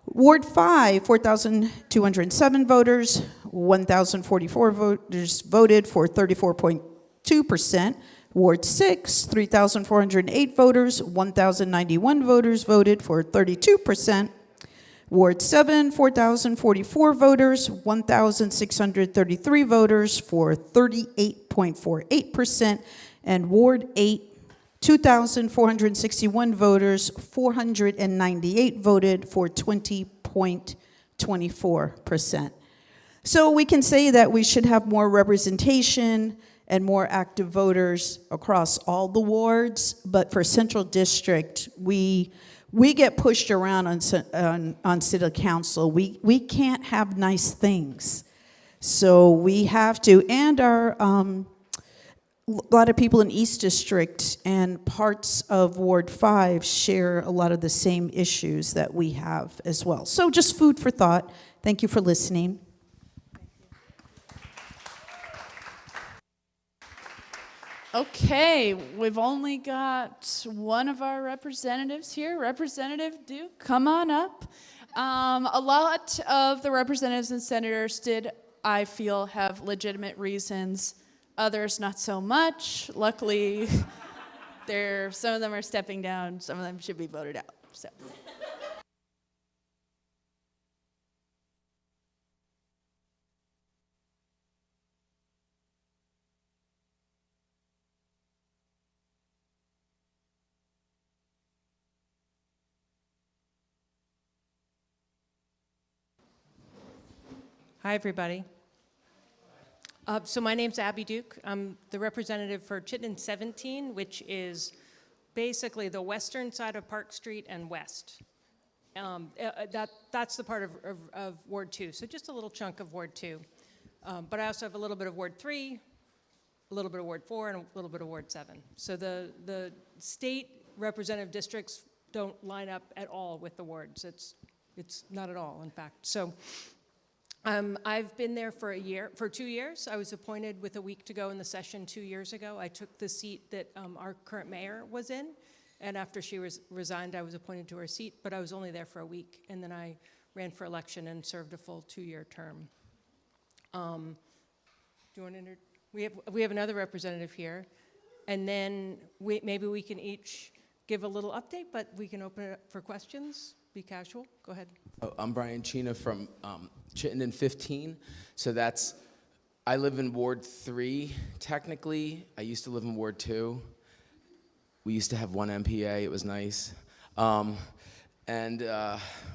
Speaker 16: Ward 5, 4,207 voters, 1,044 voters voted for 34.2%. Ward 6, 3,408 voters, 1,091 voters voted for 32%. Ward 7, 4,044 voters, 1,633 voters for 38.48%. And Ward 8, 2,461 voters, 498 voted for 20.24%. So we can say that we should have more representation and more active voters across all the wards, but for Central District, we get pushed around on city council. We can't have nice things. So we have to, and a lot of people in East District and parts of Ward 5 share a lot of the same issues that we have as well. So just food for thought. Thank you for listening.
Speaker 1: Okay, we've only got one of our representatives here. Representative Duke, come on up. A lot of the representatives and senators did, I feel, have legitimate reasons. Others not so much. Luckily, some of them are stepping down. Some of them should be voted out. So.
Speaker 17: Hi, everybody. So my name's Abby Duke. I'm the representative for Chittenden 17, which is basically the western side of Park Street and west. That's the part of Ward 2, so just a little chunk of Ward 2. But I also have a little bit of Ward 3, a little bit of Ward 4, and a little bit of Ward 7. So the state representative districts don't line up at all with the wards. It's not at all, in fact. So I've been there for 2 years. I was appointed with a week to go in the session 2 years ago. I took the seat that our current mayor was in, and after she resigned, I was appointed to her seat, but I was only there for a week, and then I ran for election and served a full 2-year term. Do you want to we have another representative here, and then maybe we can each give a little update, but we can open it up for questions. Be casual. Go ahead.
Speaker 18: I'm Brian Chena from Chittenden 15. So I live in Ward 3, technically. I used to live in Ward 2. We used to have one NPA. It was nice. And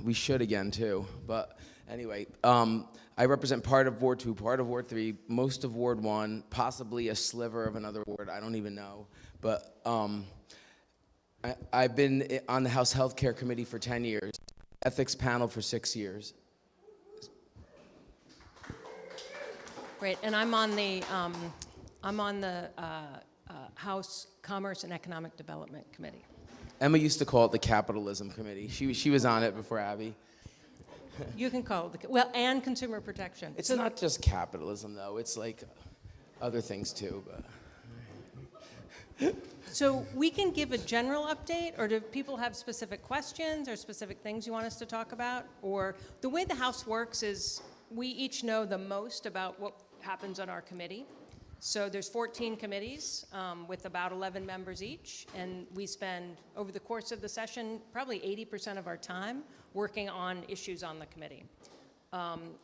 Speaker 18: we should again, too. But anyway, I represent part of Ward 2, part of Ward 3, most of Ward 1, possibly a sliver of another ward. I don't even know. But I've been on the House Health Care Committee for 10 years, ethics panel for 6 years.
Speaker 17: Great, and I'm on the House Commerce and Economic Development Committee.
Speaker 18: Emma used to call it the Capitalism Committee. She was on it before Abby.
Speaker 17: You can call it and consumer protection.
Speaker 18: It's not just capitalism, though. It's like other things too. But
Speaker 17: so we can give a general update, or do people have specific questions or specific things you want us to talk about? Or the way the House works is we each know the most about what happens on our committee. So there's 14 committees with about 11 members each, and we spend, over the course of the session, probably 80% of our time working on issues on the committee.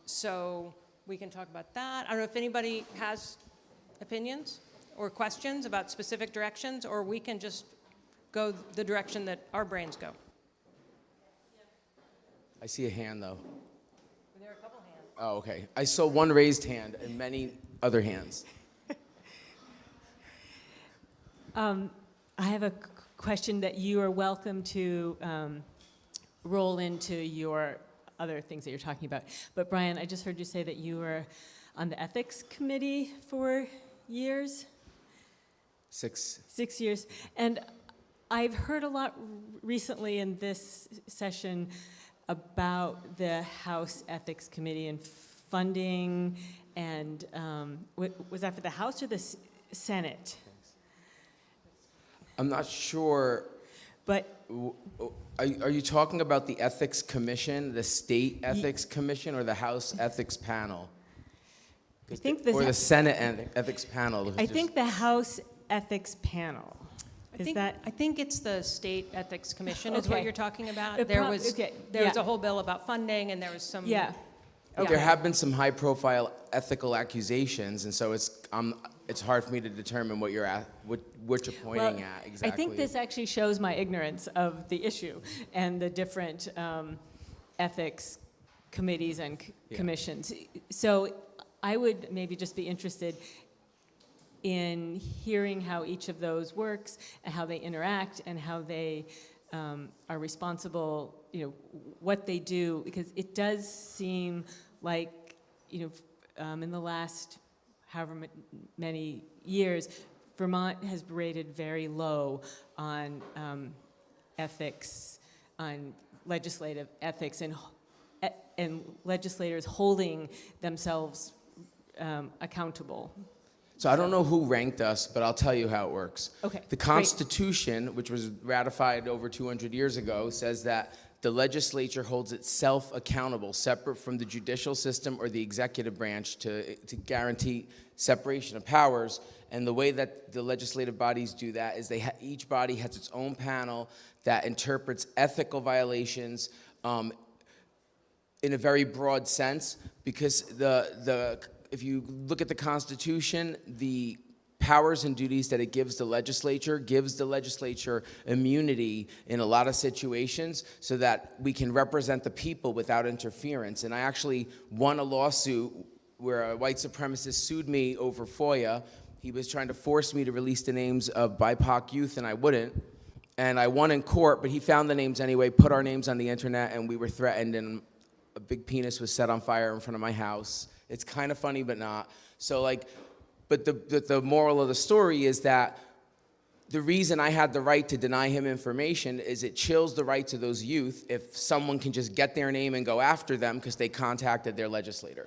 Speaker 17: So we can talk about that. I don't know if anybody has opinions or questions about specific directions, or we can just go the direction that our brains go.
Speaker 18: I see a hand, though.
Speaker 17: There are a couple hands.
Speaker 18: Oh, okay. I saw one raised hand and many other hands.
Speaker 7: I have a question that you are welcome to roll into your other things that you're talking about. But Brian, I just heard you say that you were on the ethics committee for years?
Speaker 18: 6.
Speaker 7: 6 years. And I've heard a lot recently in this session about the House Ethics Committee and funding, and was that for the House or the Senate?
Speaker 18: I'm not sure.
Speaker 7: But
Speaker 18: are you talking about the Ethics Commission, the State Ethics Commission, or the House Ethics Panel?
Speaker 7: I think
Speaker 18: or the Senate Ethics Panel.
Speaker 7: I think the House Ethics Panel.
Speaker 17: I think it's the State Ethics Commission is what
Speaker 7: Okay.
Speaker 17: you're talking about.
Speaker 7: It
Speaker 17: There
Speaker 7: prob-
Speaker 17: was
Speaker 7: okay,
Speaker 17: there was
Speaker 7: yeah.
Speaker 17: a whole bill about funding, and there was some.
Speaker 7: Yeah.
Speaker 18: There have been some high-profile ethical accusations, and so it's hard for me to determine what you're pointing at exactly.
Speaker 7: I think this actually shows my ignorance of the issue and the different ethics committees and commissions. So I would maybe just be interested in hearing how each of those works and how they interact and how they are responsible, what they do, because it does seem like, in the last however many years, Vermont has rated very low on ethics, on legislative ethics, and legislators holding themselves accountable.
Speaker 18: So I don't know who ranked us, but I'll tell you how it works.
Speaker 7: Okay,
Speaker 18: The
Speaker 7: great.
Speaker 18: Constitution, which was ratified over 200 years ago, says that the legislature holds itself accountable, separate from the judicial system or the executive branch, to guarantee separation of powers. And the way that the legislative bodies do that is each body has its own panel that interprets ethical violations in a very broad sense, because if you look at the Constitution, the powers and duties that it gives the legislature immunity in a lot of situations so that we can represent the people without interference. And I actually won a lawsuit where a white supremacist sued me over FOIA. He was trying to force me to release the names of BIPOC youth, and I wouldn't. and I won in court, but he found the names anyway, put our names on the internet, and we were threatened, and a big penis was set on fire in front of my house. It's kind of funny, but not. So like, but the moral of the story is that the reason I had the right to deny him information is it chills the rights of those youth if someone can just get their name and go after them because they contacted their legislator.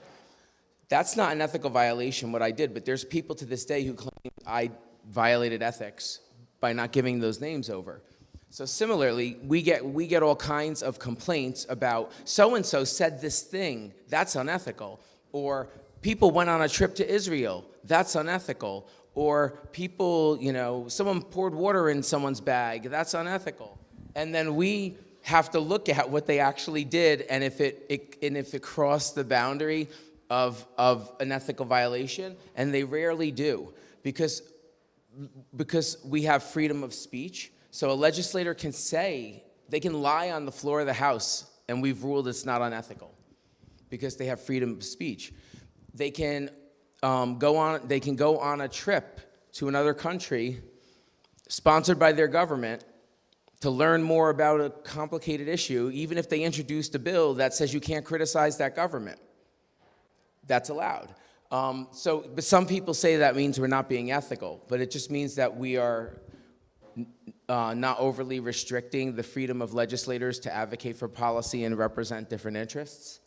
Speaker 18: That's not an ethical violation, what I did, but there's people to this day who claim I violated ethics by not giving those names over. So similarly, we get all kinds of complaints about so-and-so said this thing, that's unethical. Or people went on a trip to Israel, that's unethical. Or people, someone poured water in someone's bag, that's unethical. And then we have to look at what they actually did, and if it crossed the boundary of an ethical violation, and they rarely do, because we have freedom of speech. So a legislator they can lie on the floor of the House, and we've ruled it's not unethical because they have freedom of speech. They can go on a trip to another country sponsored by their government to learn more about a complicated issue, even if they introduced a bill that says you can't criticize that government. That's allowed. But some people say that means we're not being ethical, but it just means that we are not overly restricting the freedom of legislators to advocate for policy and represent different interests.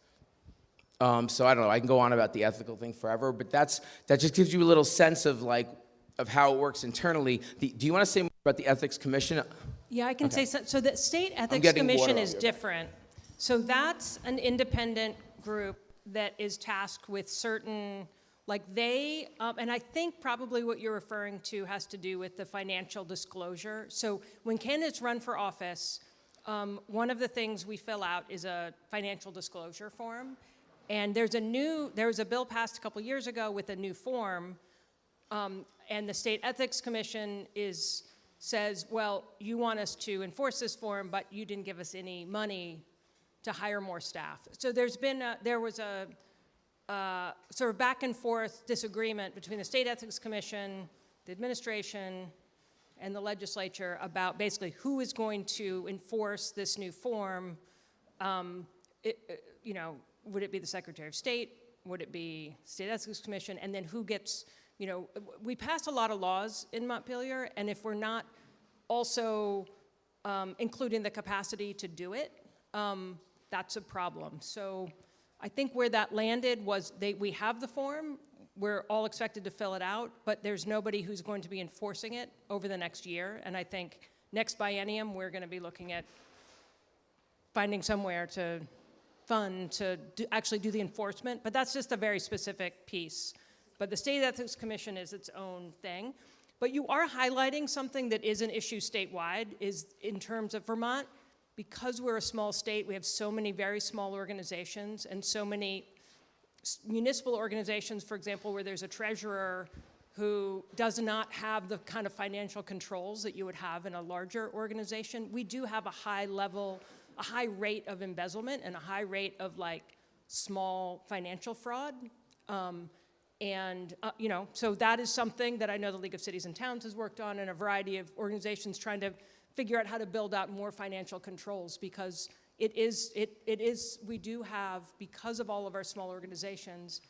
Speaker 18: So I don't know, I can go on about the ethical thing forever, but that just gives you a little sense of how it works internally. Do you want to say more about the Ethics Commission?
Speaker 17: Yeah, I can say so. So the State Ethics
Speaker 18: getting
Speaker 17: Commission
Speaker 18: water
Speaker 17: is
Speaker 18: over here.
Speaker 17: different. So that's an independent group that is tasked with certain, and I think probably what you're referring to has to do with the financial disclosure. So when candidates run for office, one of the things we fill out is a financial disclosure form. And there was a bill passed a couple years ago with a new form, and the State Ethics Commission says, well, you want us to enforce this form, but you didn't give us any money to hire more staff. So there was a sort of back and forth disagreement between the State Ethics Commission, the administration, and the legislature about basically who is going to enforce this new form. Would it be the Secretary of State? Would it be State Ethics Commission? And then who gets, we passed a lot of laws in Montpelier, and if we're not also including the capacity to do it, that's a problem. So I think where that landed was we have the form, we're all expected to fill it out, but there's nobody who's going to be enforcing it over the next year. And I think next biennium, we're going to be looking at finding somewhere to fund to actually do the enforcement, but that's just a very specific piece. But the State Ethics Commission is its own thing. But you are highlighting something that is an issue statewide, is in terms of Vermont, because we're a small state, we have so many very small organizations and so many municipal organizations, for example, where there's a treasurer who does not have the kind of financial controls that you would have in a larger organization. We do have a high rate of embezzlement and a high rate of small financial fraud. So that is something that I know the League of Cities and Towns has worked on, and a variety of organizations trying to figure out how to build out more financial controls, because we do have, because of all of our small organizations,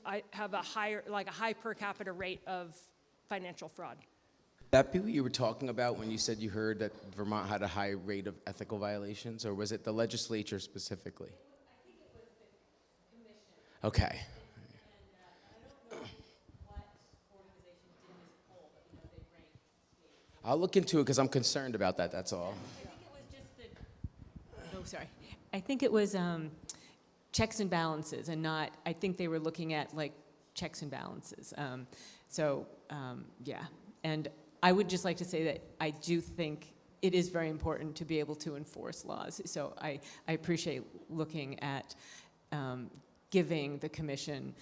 Speaker 17: I have a high per capita rate of financial fraud.
Speaker 18: That be what you were talking about when you said you heard that Vermont had a high rate of ethical violations, or was it the legislature specifically?
Speaker 7: I think it was the commission.
Speaker 18: Okay.
Speaker 7: And I don't know what organizations did this poll, but they ranked states.
Speaker 18: I'll look into it because I'm concerned about that, that's all.
Speaker 7: I think it was just I think it was checks and balances, and not, I think they were looking at checks and balances. Yeah. And I would just like to say that I do think it is very important to be able to enforce laws. So I appreciate looking at giving the commission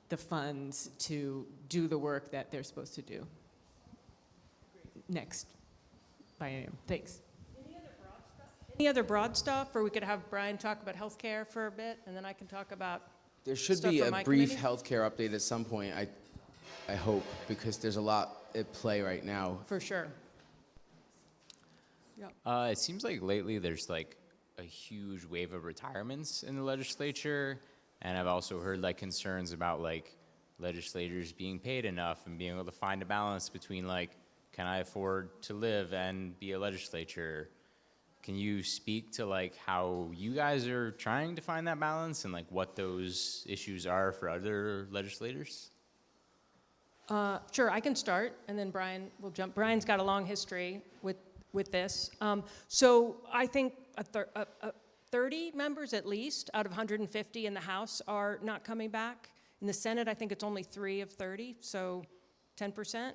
Speaker 7: the funds to do the work that they're supposed to do. Next biennium. Thanks.
Speaker 17: Any other broad stuff, or we could have Brian talk about healthcare for a bit, and then I can talk about
Speaker 18: There should
Speaker 17: stuff
Speaker 18: be
Speaker 17: from
Speaker 18: a
Speaker 17: my
Speaker 18: brief
Speaker 17: committee?
Speaker 18: healthcare update at some point, I hope, because there's a lot at play right now.
Speaker 17: For sure.
Speaker 19: It seems like lately there's like a huge wave of retirements in the legislature, and I've also heard like concerns about like legislators being paid enough and being able to find a balance between like, can I afford to live and be a legislator? Can you speak to like how you guys are trying to find that balance and like what those issues are for other legislators?
Speaker 17: Sure, I can start, and then Brian will jump. Brian's got a long history with this. So I think 30 members at least out of 150 in the House are not coming back. In the Senate, I think it's only 3 of 30, so 10%.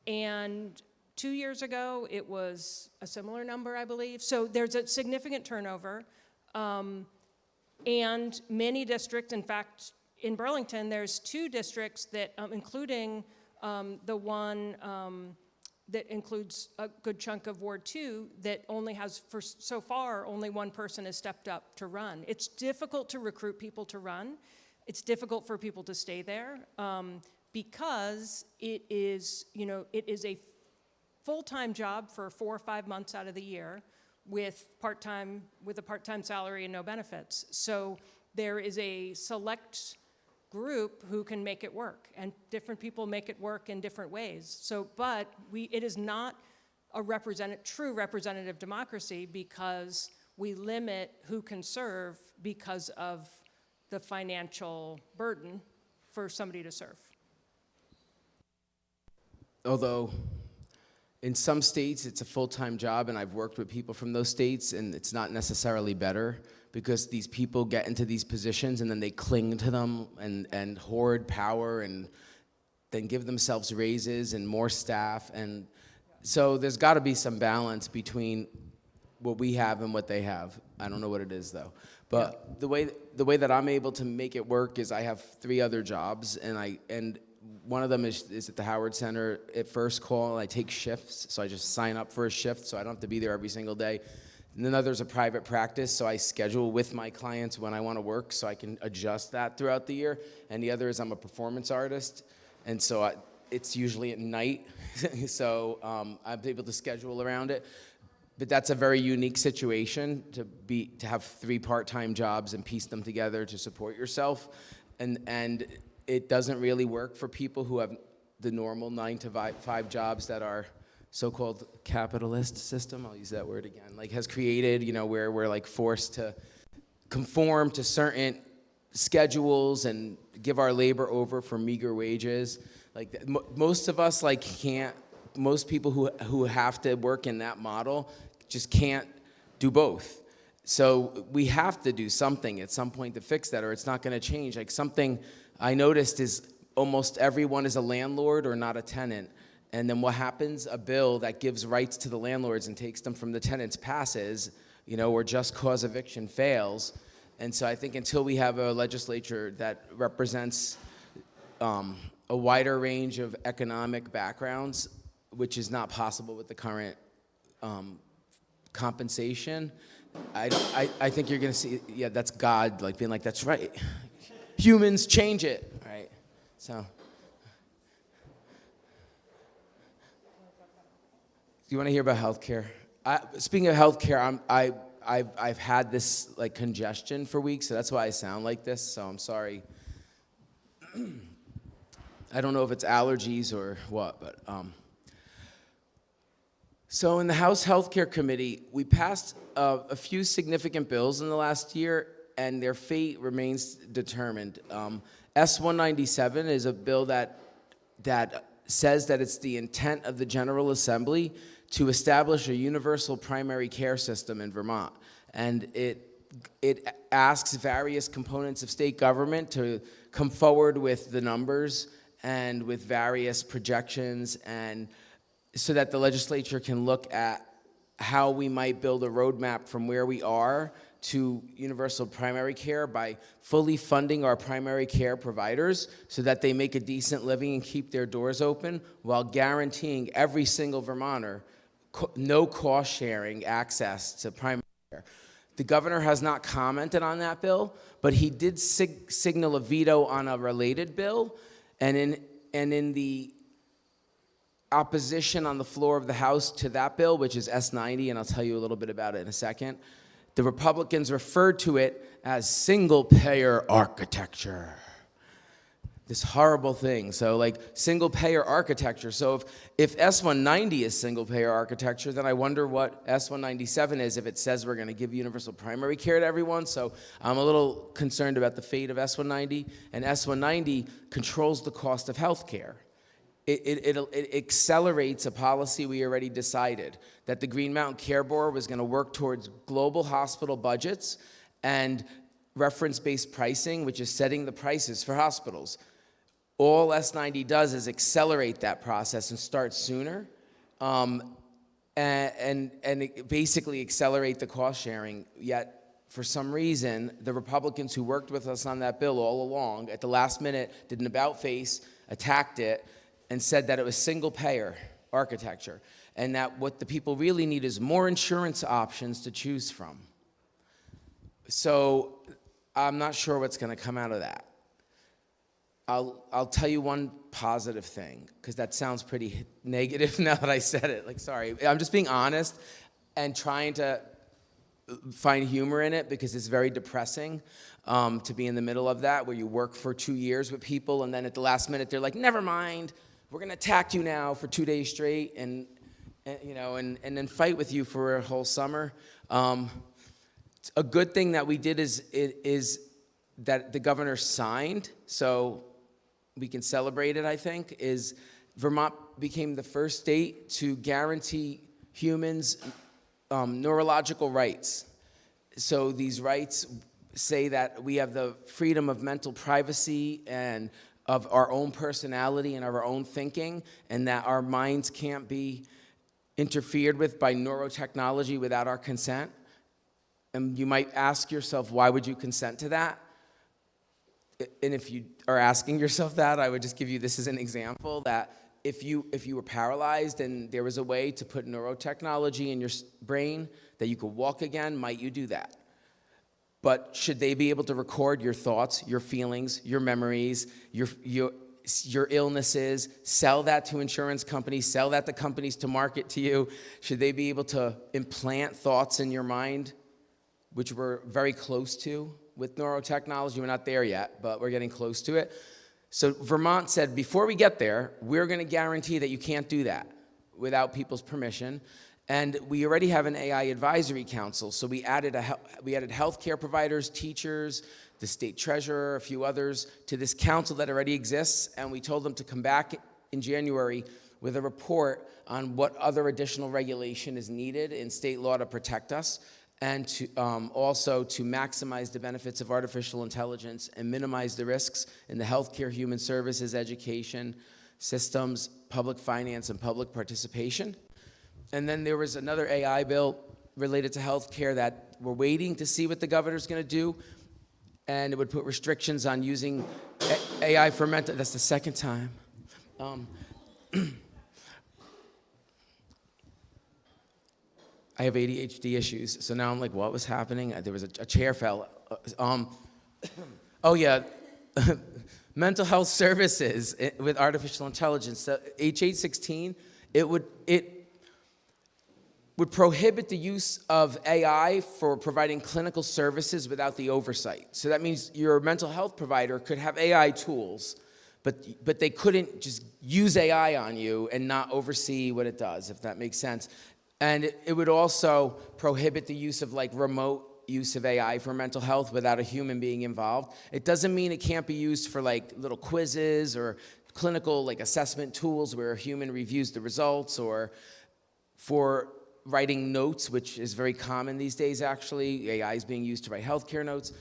Speaker 17: And 2 years ago, it was a similar number, I believe. So there's a significant turnover. And many districts, in fact, in Burlington, there's 2 districts that, including the one that includes a good chunk of Ward 2, that only has, for so far, only one person has stepped up to run. It's difficult to recruit people to run. It's difficult for people to stay there because it is, it is a full-time job for 4 or 5 months out of the year with a part-time salary and no benefits. So there is a select group who can make it work, and different people make it work in different ways. So, but it is not a true representative democracy because we limit who can serve because of the financial burden for somebody to serve.
Speaker 18: Although in some states it's a full-time job, and I've worked with people from those states, and it's not necessarily better because these people get into these positions and then they cling to them and hoard power and then give themselves raises and more staff. And so there's got to be some balance between what we have and what they have. I don't know what it is though. But the way that I'm able to make it work is I have 3 other jobs, and one of them is at the Howard Center at first call. I take shifts, so I just sign up for a shift so I don't have to be there every single day. And then there's a private practice, so I schedule with my clients when I want to work so I can adjust that throughout the year. And the other is I'm a performance artist, and so it's usually at night, so I'm able to schedule around it. But that's a very unique situation to have 3 part-time jobs and piece them together to support yourself. And it doesn't really work for people who have the normal 9 to 5 jobs that our so-called capitalist system, I'll use that word again, like has created, where we're like forced to conform to certain schedules and give our labor over for meager wages. Like most of us most people who have to work in that model just can't do both. So we have to do something at some point to fix that, or it's not going to change. Like something I noticed is almost everyone is a landlord or not a tenant. And then what happens? A bill that gives rights to the landlords and takes them from the tenants passes, or just cause eviction fails. And so I think until we have a legislature that represents a wider range of economic backgrounds, which is not possible with the current compensation, I think you're going to see, that's God being like, that's right. Humans change it, right? So. Do you want to hear about healthcare? Speaking of healthcare, I've had this congestion for weeks, so that's why I sound like this. So I'm sorry. I don't know if it's allergies or what, but so in the House Healthcare Committee, we passed a few significant bills in the last year, and their fate remains determined. S-197 is a bill that says that it's the intent of the General Assembly to establish a universal primary care system in Vermont. And it asks various components of state government to come forward with the numbers and with various projections, and so that the legislature can look at how we might build a roadmap from where we are to universal primary care by fully funding our primary care providers so that they make a decent living and keep their doors open, while guaranteeing every single Vermonter no cost sharing access to primary care. The governor has not commented on that bill, but he did signal a veto on a related bill, and in the opposition on the floor of the House to that bill, which is S90, and I'll tell you a little bit about it in a second. The Republicans referred to it as single-payer architecture. This horrible thing. So like single-payer architecture. So if S190 is single-payer architecture, then I wonder what S197 is if it says we're going to give universal primary care to everyone. So I'm a little concerned about the fate of S190. And S190 controls the cost of health care. It accelerates a policy we already decided, that the Green Mountain Care Board was going to work towards global hospital budgets and reference-based pricing, which is setting the prices for hospitals. All S90 does is accelerate that process and start sooner, and it basically accelerate the cost sharing. Yet, for some reason, the Republicans who worked with us on that bill all along, at the last minute, did an about-face, attacked it, and said that it was single-payer architecture, and that what the people really need is more insurance options to choose from. So I'm not sure what's going to come out of that. I'll tell you one positive thing, because that sounds pretty negative now that I said it. Like, sorry. I'm just being honest and trying to find humor in it, because it's very depressing to be in the middle of that, where you work for 2 years with people, and then at the last minute they're like, never mind, we're going to attack you now for 2 days straight, and then fight with you for a whole summer. A good thing that we did is that the governor signed, so we can celebrate it, I think, is Vermont became the first state to guarantee humans neurological rights. So these rights say that we have the freedom of mental privacy and of our own personality and of our own thinking, and that our minds can't be interfered with by neurotechnology without our consent. And you might ask yourself, why would you consent to that? And if you are asking yourself that, I would just give you this as an example, that if you were paralyzed and there was a way to put neurotechnology in your brain that you could walk again, might you do that? But should they be able to record your thoughts, your feelings, your memories, your illnesses, sell that to insurance companies, sell that to companies to market to you? Should they be able to implant thoughts in your mind, which we're very close to with neurotechnology? We're not there yet, but we're getting close to it. So Vermont said, before we get there, we're going to guarantee that you can't do that without people's permission. And we already have an AI advisory council, so we added healthcare providers, teachers, the state treasurer, a few others, to this council that already exists, and we told them to come back in January with a report on what other additional regulation is needed in state law to protect us, and to also to maximize the benefits of artificial intelligence and minimize the risks in the healthcare, human services, education, systems, public finance, and public participation. And then there was another AI bill related to healthcare that we're waiting to see what the governor's going to do, and it would put restrictions on using AI for mental. That's the second time. I have ADHD issues, so now I'm like, what was happening? There was a chair fell. Oh yeah, mental health services with artificial intelligence. So H.816, it would prohibit the use of AI for providing clinical services without the oversight. So that means your mental health provider could have AI tools, but they couldn't just use AI on you and not oversee what it does, if that makes sense. And it would also prohibit the use of like remote use of AI for mental health without a human being involved. It doesn't mean it can't be used for like little quizzes or clinical like assessment tools where a human reviews the results, or for writing notes, which is very common these days actually. AI is being used to write healthcare notes.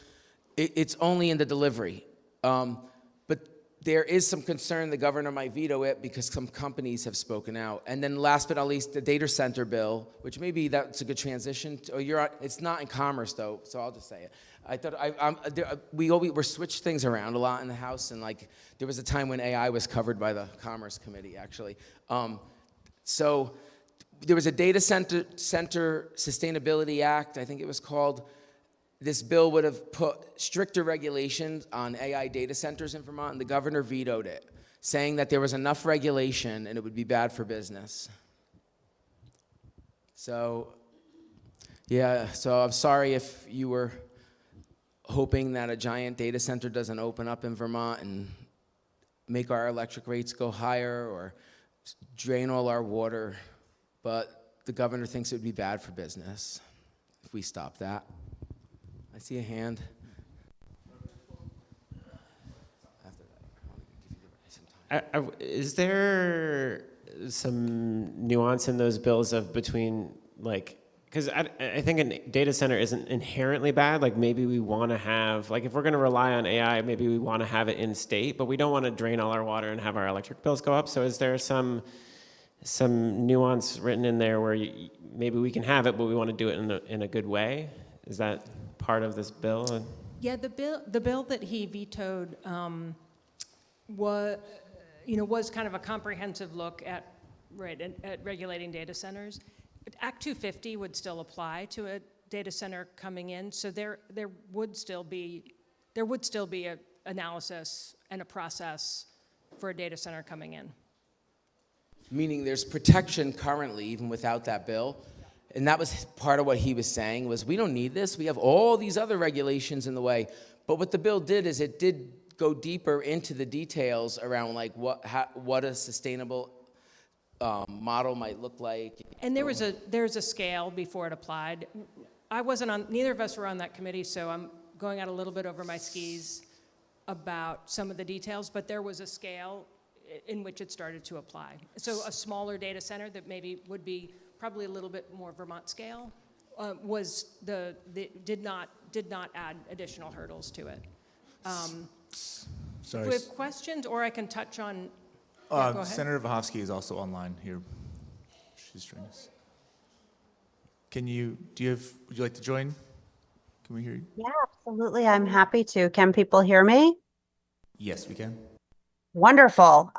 Speaker 18: It's only in the delivery. But there is some concern the governor might veto it because some companies have spoken out. And then last but not least, the data center bill, which maybe that's a good transition. It's not in commerce though, so I'll just say it. I thought we switched things around a lot in the House, and like there was a time when AI was covered by the Commerce Committee actually. So there was a Data Center Sustainability Act, I think it was called. This bill would have put stricter regulations on AI data centers in Vermont, and the governor vetoed it, saying that there was enough regulation and it would be bad for business. So, yeah, so I'm sorry if you were hoping that a giant data center doesn't open up in Vermont and make our electric rates go higher or drain all our water, but the governor thinks it would be bad for business if we stop that. I see a hand.
Speaker 20: Is there some nuance in those bills of between, like, because I think a data center isn't inherently bad. Like, maybe we want to have, like, if we're going to rely on AI, maybe we want to have it in state, but we don't want to drain all our water and have our electric bills go up. So is there some nuance written in there where maybe we can have it, but we want to do it in a good way? Is that part of this bill?
Speaker 17: Yeah, the bill that he vetoed was kind of a comprehensive look at regulating data centers. Act 250 would still apply to a data center coming in, so there would still be a analysis and a process for a data center coming in.
Speaker 18: Meaning there's protection currently, even without that bill. And that was part of what he was saying, was we don't need this. We have all these other regulations in the way. But what the bill did is it did go deeper into the details around like what a sustainable model might look like.
Speaker 17: And there's a scale before it applied. Neither of us were on that committee, so I'm going out a little bit over my skis about some of the details, but there was a scale in which it started to apply. So a smaller data center that maybe would be probably a little bit more Vermont scale did not add additional hurdles to it.
Speaker 21: Sorry.
Speaker 17: If we have questions, or I can touch on. Go ahead.
Speaker 21: Senator Vahovsky is also online here. She's joining us. Would you like to join? Can we hear you?
Speaker 22: Yeah, absolutely. I'm happy to. Can people hear me?
Speaker 21: Yes, we can.
Speaker 22: Wonderful.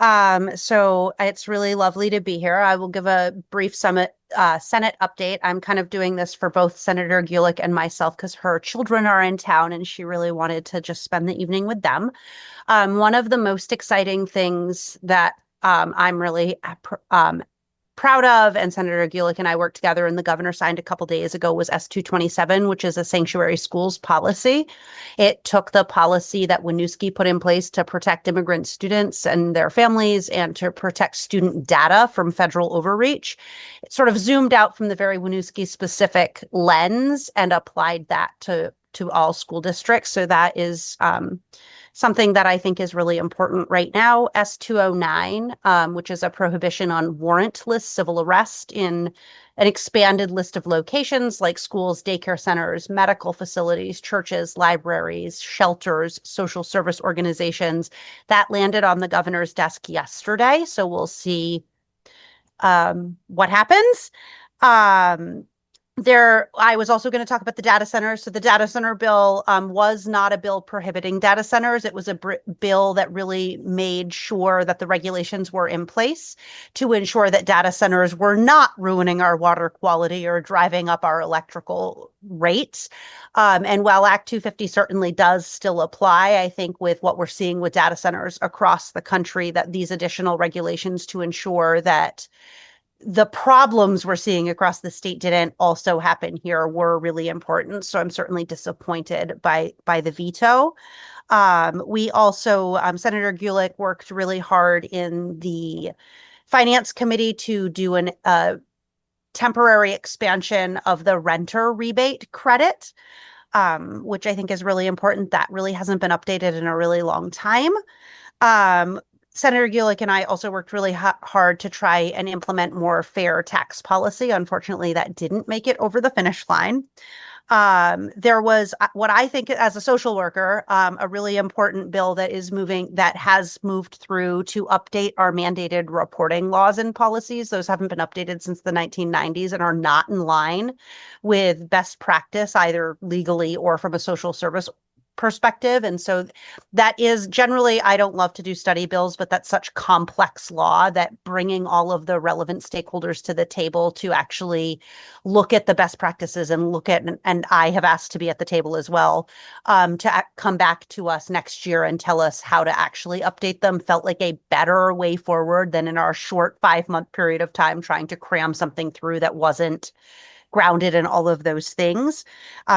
Speaker 22: So it's really lovely to be here. I will give a brief Senate update. I'm kind of doing this for both Senator Gulick and myself because her children are in town and she really wanted to just spend the evening with them. One of the most exciting things that I'm really proud of, and Senator Gulick and I worked together and the governor signed a couple days ago, was S227, which is a sanctuary schools policy. It took the policy that Winooski put in place to protect immigrant students and their families and to protect student data from federal overreach. It sort of zoomed out from the very Winooski specific lens and applied that to all school districts. So that is something that I think is really important right now. S209, which is a prohibition on warrantless civil arrest in an expanded list of locations like schools, daycare centers, medical facilities, churches, libraries, shelters, social service organizations. That landed on the governor's desk yesterday. So we'll see what happens. I was also going to talk about the data centers. So the data center bill was not a bill prohibiting data centers. It was a bill that really made sure that the regulations were in place to ensure that data centers were not ruining our water quality or driving up our electrical rates. And while Act 250 certainly does still apply, I think with what we're seeing with data centers across the country, that these additional regulations to ensure that the problems we're seeing across the state didn't also happen here were really important. So I'm certainly disappointed by the veto. We also, Senator Gulick worked really hard in the Finance Committee to do a temporary expansion of the renter rebate credit, which I think is really important. That really hasn't been updated in a really long time. Senator Gulick and I also worked really hard to try and implement more fair tax policy. Unfortunately, that didn't make it over the finish line. There was what I think as a social worker, a really important bill that has moved through to update our mandated reporting laws and policies. Those haven't been updated since the 1990s and are not in line with best practice, either legally or from a social service perspective. And so that is generally, I don't love to do study bills, but that's such complex law that bringing all of the relevant stakeholders to the table to actually look at the best practices and look at, and I have asked to be at the table as well, to come back to us next year and tell us how to actually update them felt like a better way forward than in our short 5-month period of time trying to cram something through that wasn't grounded in all of those things.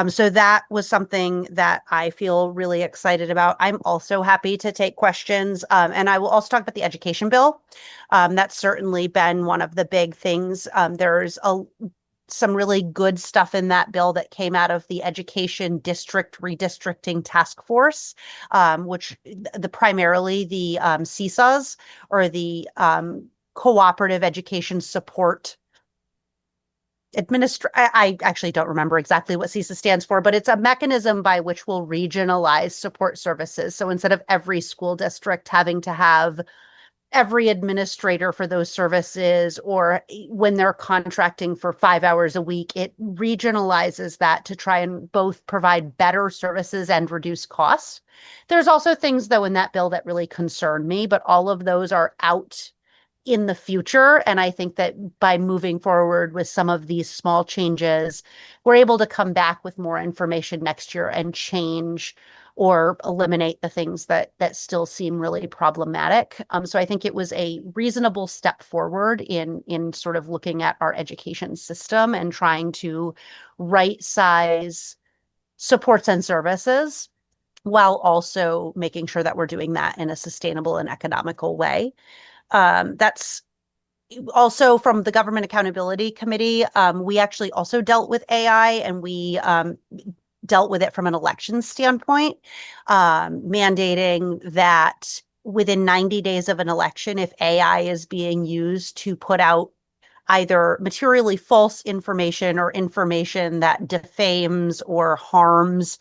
Speaker 22: So that was something that I feel really excited about. I'm also happy to take questions. And I will also talk about the education bill. That's certainly been one of the big things. There's some really good stuff in that bill that came out of the Education District Redistricting Task Force, which primarily the CSAs, or the Cooperative Education Support I actually don't remember exactly what CISA stands for, but it's a mechanism by which we'll regionalize support services. So instead of every school district having to have every administrator for those services, or when they're contracting for 5 hours a week, it regionalizes that to try and both provide better services and reduce costs. There's also things, though, in that bill that really concern me, but all of those are out in the future. And I think that by moving forward with some of these small changes, we're able to come back with more information next year and change or eliminate the things that still seem really problematic. So I think it was a reasonable step forward in sort of looking at our education system and trying to right size supports and services while also making sure that we're doing that in a sustainable and economical way. That's also from the Government Accountability Committee. We actually also dealt with AI, and we dealt with it from an elections standpoint, mandating that within 90 days of an election, if AI is being used to put out either materially false information or information that defames or harms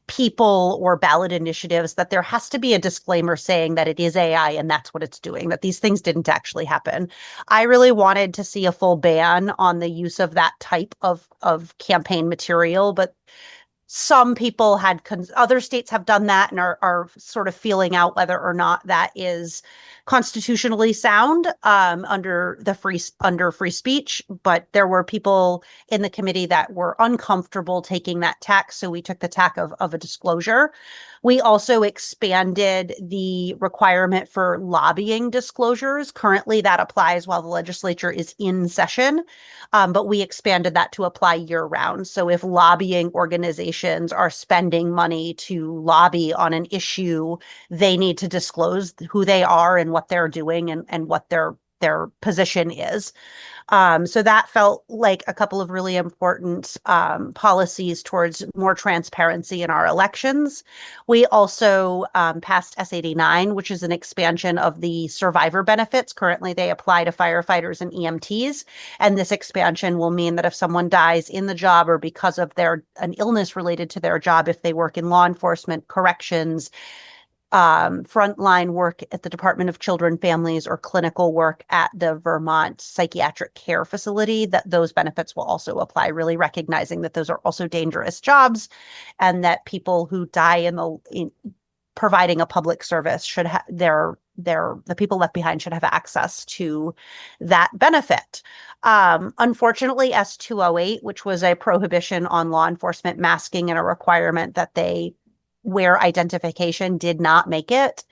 Speaker 22: people or ballot initiatives, that there has to be a disclaimer saying that it is AI and that's what it's doing, that these things didn't actually happen. I really wanted to see a full ban on the use of that type of campaign material, but some people had, other states have done that and are sort of feeling out whether or not that is constitutionally sound under free speech. But there were people in the committee that were uncomfortable taking that tack, so we took the tack of a disclosure. We also expanded the requirement for lobbying disclosures. Currently, that applies while the legislature is in session, but we expanded that to apply year-round. So if lobbying organizations are spending money to lobby on an issue, they need to disclose who they are and what they're doing and what their position is. So that felt like a couple of really important policies towards more transparency in our elections. We also passed S89, which is an expansion of the survivor benefits. Currently, they apply to firefighters and EMTs. And this expansion will mean that if someone dies in the job or because of an illness related to their job, if they work in law enforcement, corrections, frontline work at the Department of Children, Families, or clinical work at the Vermont Psychiatric Care Facility, that those benefits will also apply, really recognizing that those are also dangerous jobs and that people who die in providing a public service should have the people left behind should have access to that benefit. Unfortunately, S208, which was a prohibition on law enforcement masking and a requirement that they wear identification, did not make it.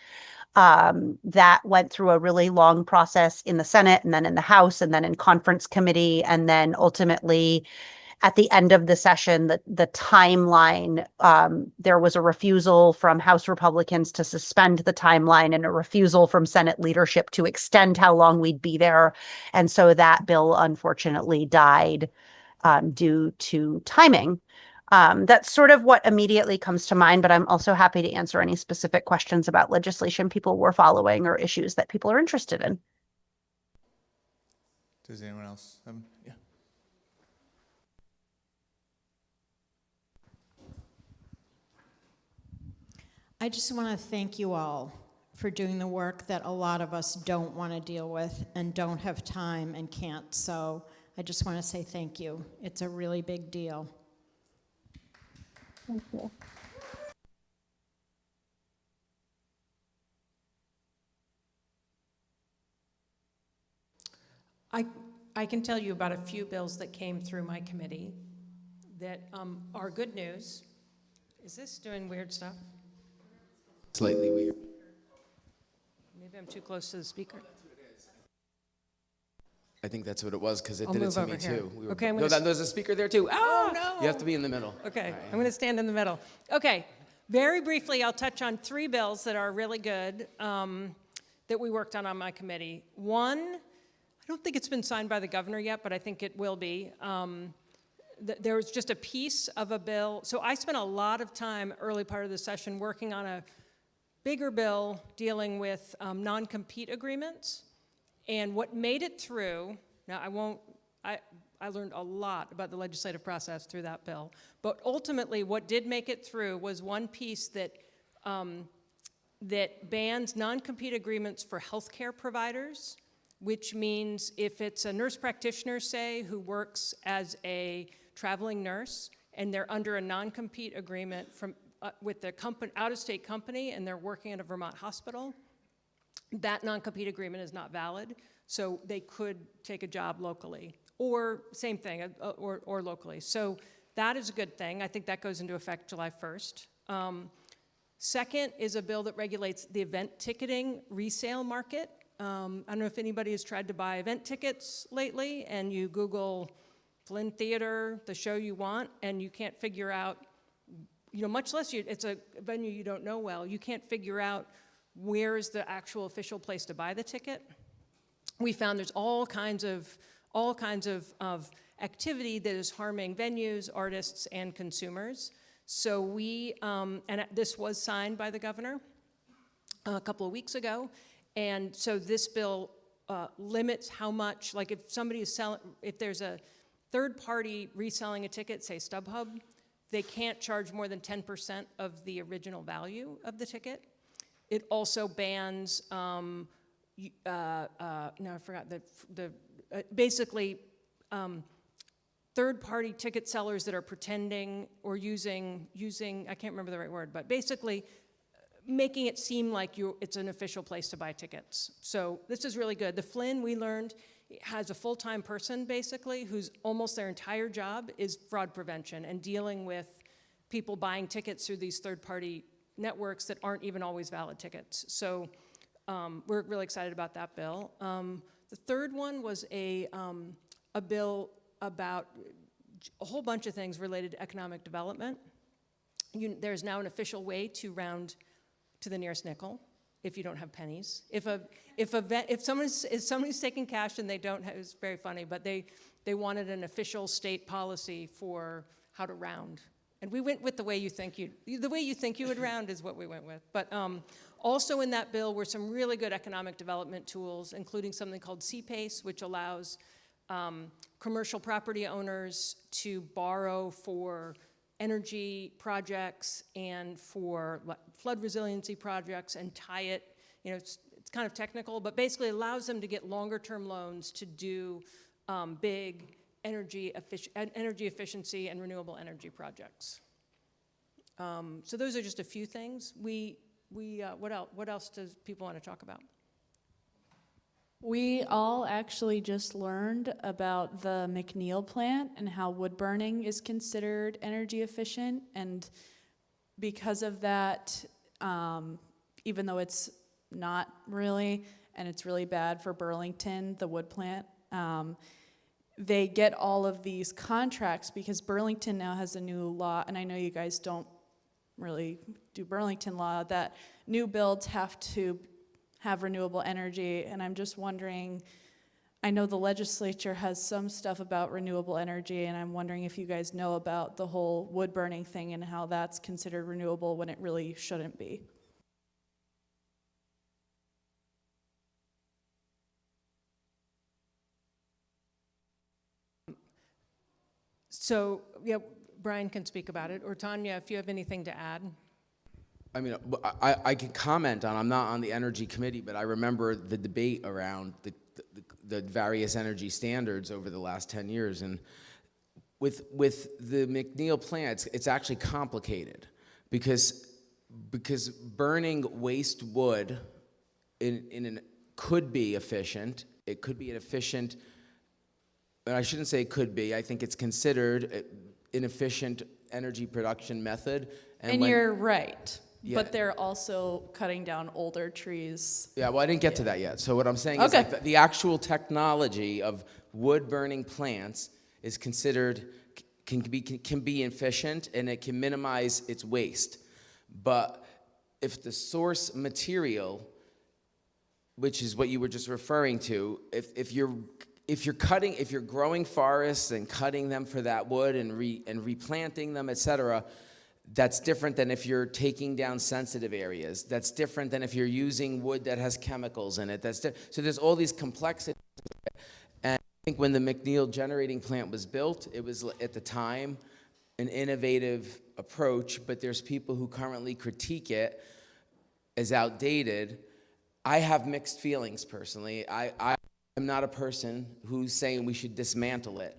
Speaker 22: That went through a really long process in the Senate and then in the House and then in conference committee. And then ultimately at the end of the session, the timeline, there was a refusal from House Republicans to suspend the timeline and a refusal from Senate leadership to extend how long we'd be there. And so that bill unfortunately died due to timing. That's sort of what immediately comes to mind, but I'm also happy to answer any specific questions about legislation people were following or issues that people are interested in.
Speaker 21: Does anyone else? Yeah.
Speaker 9: I just want to thank you all for doing the work that a lot of us don't want to deal with and don't have time and can't. So I just want to say thank you. It's a really big deal.
Speaker 22: Thank you.
Speaker 17: I can tell you about a few bills that came through my committee that are good news. Is this doing weird stuff?
Speaker 18: Slightly weird.
Speaker 17: Maybe I'm too close to the speaker.
Speaker 18: I think that's what it was because it
Speaker 17: I'll
Speaker 18: did it
Speaker 17: move
Speaker 18: to me
Speaker 17: over here.
Speaker 18: too.
Speaker 17: Okay, I'm
Speaker 18: no,
Speaker 17: gonna
Speaker 18: there's a speaker there too.
Speaker 17: Oh, no.
Speaker 18: You have to be in the middle.
Speaker 17: Okay, I'm going to stand in the middle. Okay, very briefly, I'll touch on 3 bills that are really good that we worked on my committee. One, I don't think it's been signed by the governor yet, but I think it will be. There was just a piece of a bill. So I spent a lot of time early part of the session working on a bigger bill dealing with non-compete agreements. And what made it through, now I learned a lot about the legislative process through that bill, but ultimately what did make it through was one piece that that bans non-compete agreements for healthcare providers, which means if it's a nurse practitioner, say, who works as a traveling nurse and they're under a non-compete agreement from with the company, out-of-state company, and they're working at a Vermont hospital, that non-compete agreement is not valid, so they could take a job locally, or same thing, or locally. So that is a good thing. I think that goes into effect July 1st. Second is a bill that regulates the event ticketing resale market. I don't know if anybody has tried to buy event tickets lately, and you Google Flynn Theater, the show you want, and you can't figure out, you know, much less it's a venue you don't know well, you can't figure out where is the actual official place to buy the ticket. We found there's all kinds of activity that is harming venues, artists, and consumers. So we, and this was signed by the governor a couple of weeks ago, and so this bill limits how much, like if somebody is selling, if there's a third party reselling a ticket, say StubHub, they can't charge more than 10% of the original value of the ticket. It also bans, no, I forgot, basically third-party ticket sellers that are pretending or using, I can't remember the right word, but basically making it seem like it's an official place to buy tickets. So this is really good. The Flynn, we learned, has a full-time person, basically, whose almost their entire job is fraud prevention and dealing with people buying tickets through these third-party networks that aren't even always valid tickets. So we're really excited about that bill. The third one was a bill about a whole bunch of things related to economic development. There's now an official way to round to the nearest nickel if you don't have pennies. If somebody's taking cash and they don't have, it's very funny, but they wanted an official state policy for how to round. And we went with the way you think you would round is what we went with. But also in that bill were some really good economic development tools, including something called CPACE, which allows commercial property owners to borrow for energy projects and for flood resiliency projects and tie it, you know, it's kind of technical, but basically allows them to get longer term loans to do big energy efficiency and renewable energy projects. So those are just a few things. What else does people want to talk about?
Speaker 1: We all actually just learned about the McNeil plant and how wood burning is considered energy efficient, and because of that, even though it's not really, and it's really bad for Burlington, the wood plant, they get all of these contracts because Burlington now has a new law, and I know you guys don't really do Burlington law, that new builds have to have renewable energy, and I'm just wondering, I know the legislature has some stuff about renewable energy, and I'm wondering if you guys know about the whole wood burning thing and how that's considered renewable when it really shouldn't be.
Speaker 17: So, yeah, Brian can speak about it, or Tanya, if you have anything to add.
Speaker 18: I mean, I can comment on, I'm not on the energy committee, but I remember the debate around the various energy standards over the last 10 years. And with the McNeil plant, it's actually complicated because burning waste wood could be efficient. It could be an efficient and I shouldn't say it could be, I think it's considered an efficient energy production method.
Speaker 1: And you're right.
Speaker 18: Yeah.
Speaker 1: But they're also cutting down older trees.
Speaker 18: Yeah, well, I didn't get to that yet. So what I'm saying is like the actual technology of wood burning plants is considered, can be efficient, and it can minimize its waste. But if the source material, which is what you were just referring to, if you're growing forests and cutting them for that wood and replanting them, et cetera, that's different than if you're taking down sensitive areas. That's different than if you're using wood that has chemicals in it. So there's all these complexities. And I think when the McNeil generating plant was built, it was at the time an innovative approach, but there's people who currently critique it as outdated. I have mixed feelings personally. I am not a person who's saying we should dismantle it.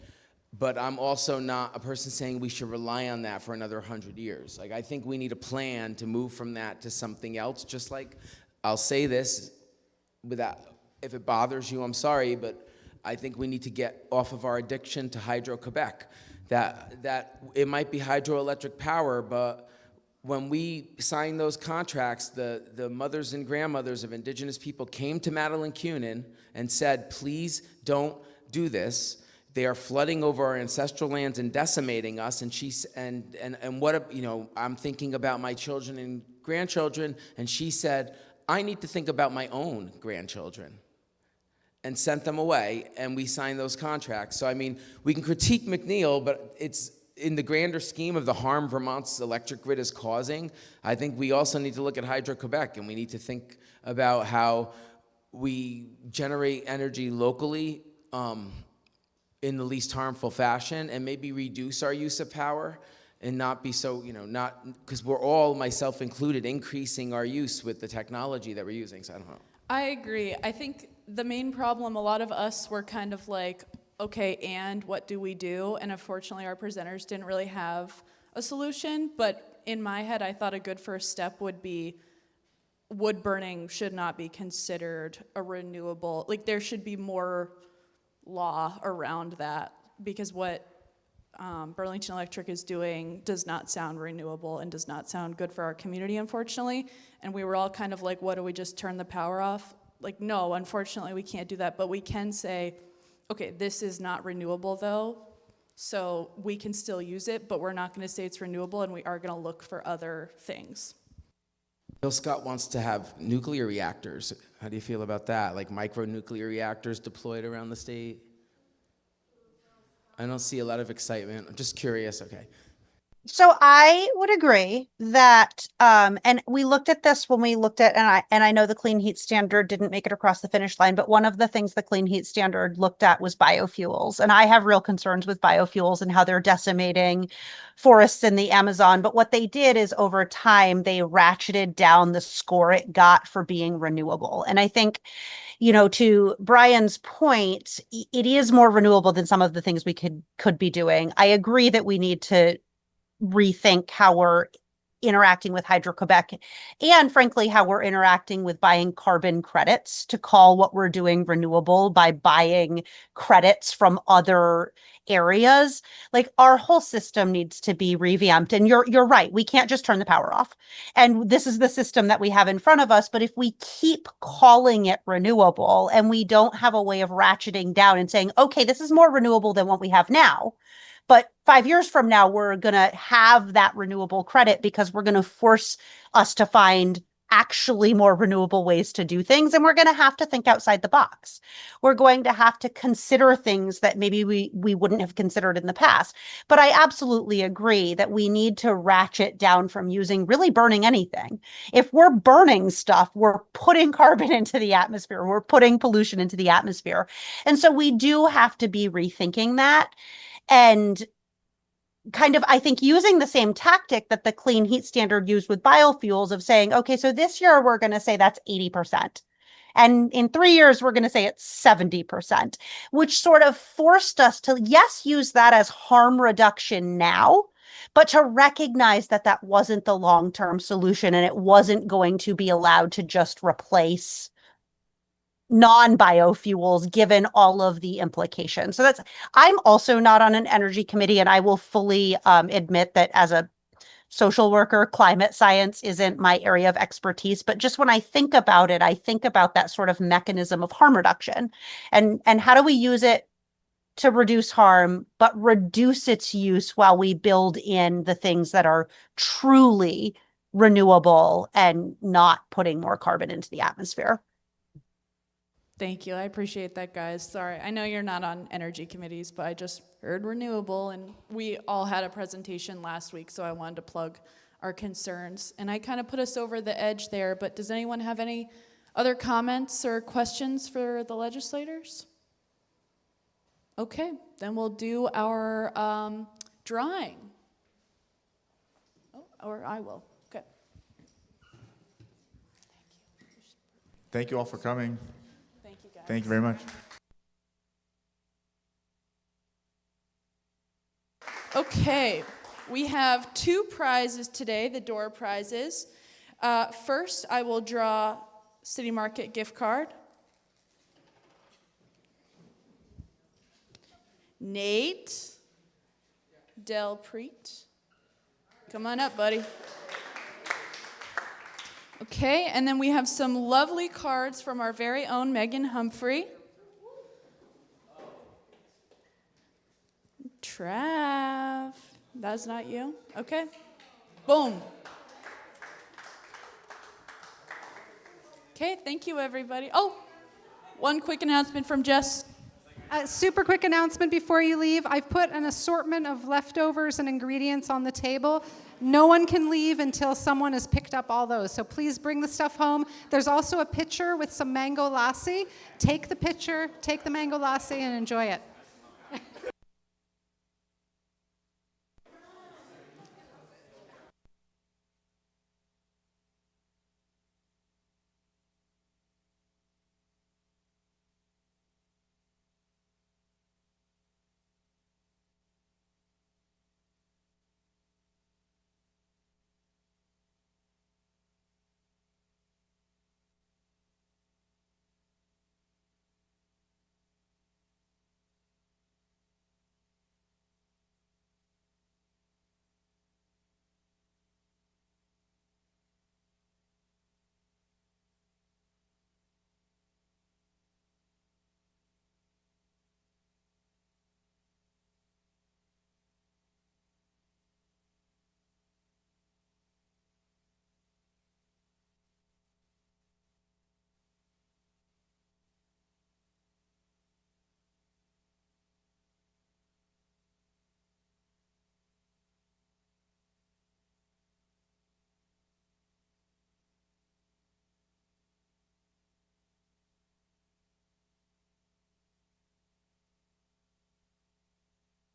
Speaker 18: But I'm also not a person saying we should rely on that for another 100 years. Like, I think we need a plan to move from that to something else. Just like, I'll say this, without, if it bothers you, I'm sorry, but I think we need to get off of our addiction to Hydro-Quebec. That it might be hydroelectric power, but when we signed those contracts, the mothers and grandmothers of Indigenous people came to Madeline Kunin and said, please don't do this. They are flooding over our ancestral lands and decimating us. And what, I'm thinking about my children and grandchildren. And she said, I need to think about my own grandchildren, and sent them away. And we signed those contracts. So, I mean, we can critique McNeil, but it's in the grander scheme of the harm Vermont's electric grid is causing. I think we also need to look at Hydro-Quebec, and we need to think about how we generate energy locally, in the least harmful fashion, and maybe reduce our use of power and not be so, not, because we're all, myself included, increasing our use with the technology that we're using, so I don't know.
Speaker 1: I agree. I think the main problem, a lot of us were kind of like, okay, and what do we do? And unfortunately, our presenters didn't really have a solution, but in my head, I thought a good first step would be wood burning should not be considered a renewable, like there should be more law around that, because what Burlington Electric is doing does not sound renewable and does not sound good for our community, unfortunately. And we were all kind of like, what, do we just turn the power off? Like, no, unfortunately, we can't do that. But we can say, okay, this is not renewable, though, so we can still use it, but we're not going to say it's renewable, and we are going to look for other things.
Speaker 18: Bill Scott wants to have nuclear reactors. How do you feel about that? Like micro-nuclear reactors deployed around the state? I don't see a lot of excitement. I'm just curious, okay.
Speaker 22: So I would agree that, and we looked at this when we looked at, and I know the Clean Heat Standard didn't make it across the finish line, but one of the things the Clean Heat Standard looked at was biofuels. And I have real concerns with biofuels and how they're decimating forests in the Amazon. But what they did is over time, they ratcheted down the score it got for being renewable. And I think, to Brian's point, it is more renewable than some of the things we could be doing. I agree that we need to rethink how we're interacting with Hydro-Quebec and frankly, how we're interacting with buying carbon credits to call what we're doing renewable by buying credits from other areas. Like our whole system needs to be revamped. And you're right. We can't just turn the power off. And this is the system that we have in front of us. But if we keep calling it renewable and we don't have a way of ratcheting down and saying, okay, this is more renewable than what we have now, but 5 years from now, we're going to have that renewable credit because we're going to force us to find actually more renewable ways to do things. And we're going to have to think outside the box. We're going to have to consider things that maybe we wouldn't have considered in the past. But I absolutely agree that we need to ratchet down from really burning anything. If we're burning stuff, we're putting carbon into the atmosphere. We're putting pollution into the atmosphere. And so we do have to be rethinking that. And kind of, I think, using the same tactic that the Clean Heat Standard used with biofuels of saying, okay, so this year we're going to say that's 80%. And in 3 years, we're going to say it's 70%, which sort of forced us to, yes, use that as harm reduction now, but to recognize that that wasn't the long-term solution and it wasn't going to be allowed to just replace non-biofuels given all of the implications. So I'm also not on an energy committee, and I will fully admit that as a social worker, climate science isn't my area of expertise, but just when I think about it, I think about that sort of mechanism of harm reduction and how do we use it to reduce harm, but reduce its use while we build in the things that are truly renewable and not putting more carbon into the atmosphere.
Speaker 1: Thank you. I appreciate that, guys. Sorry, I know you're not on energy committees, but I just heard renewable, and we all had a presentation last week, so I wanted to plug our concerns. And I kind of put us over the edge there, but does anyone have any other comments or questions for the legislators? Okay, then we'll do our drawing. Oh, or I will. Okay.
Speaker 21: Thank you all for coming.
Speaker 1: Thank you, guys.
Speaker 21: Thank you very much.
Speaker 1: Okay, we have 2 prizes today, the door prizes. First, I will draw City Market gift card. Nate Delpreet. Come on up, buddy. Okay, and then we have some lovely cards from our very own Megan Humphrey. Trav. That's not you? Okay. Boom. Okay, thank you, everybody. Oh, one quick announcement from Jess.
Speaker 2: A super quick announcement before you leave. I've put an assortment of leftovers and ingredients on the table. No one can leave until someone has picked up all those. So please bring the stuff home. There's also a pitcher with some mango lassi. Take the pitcher, take the mango lassi, and enjoy it.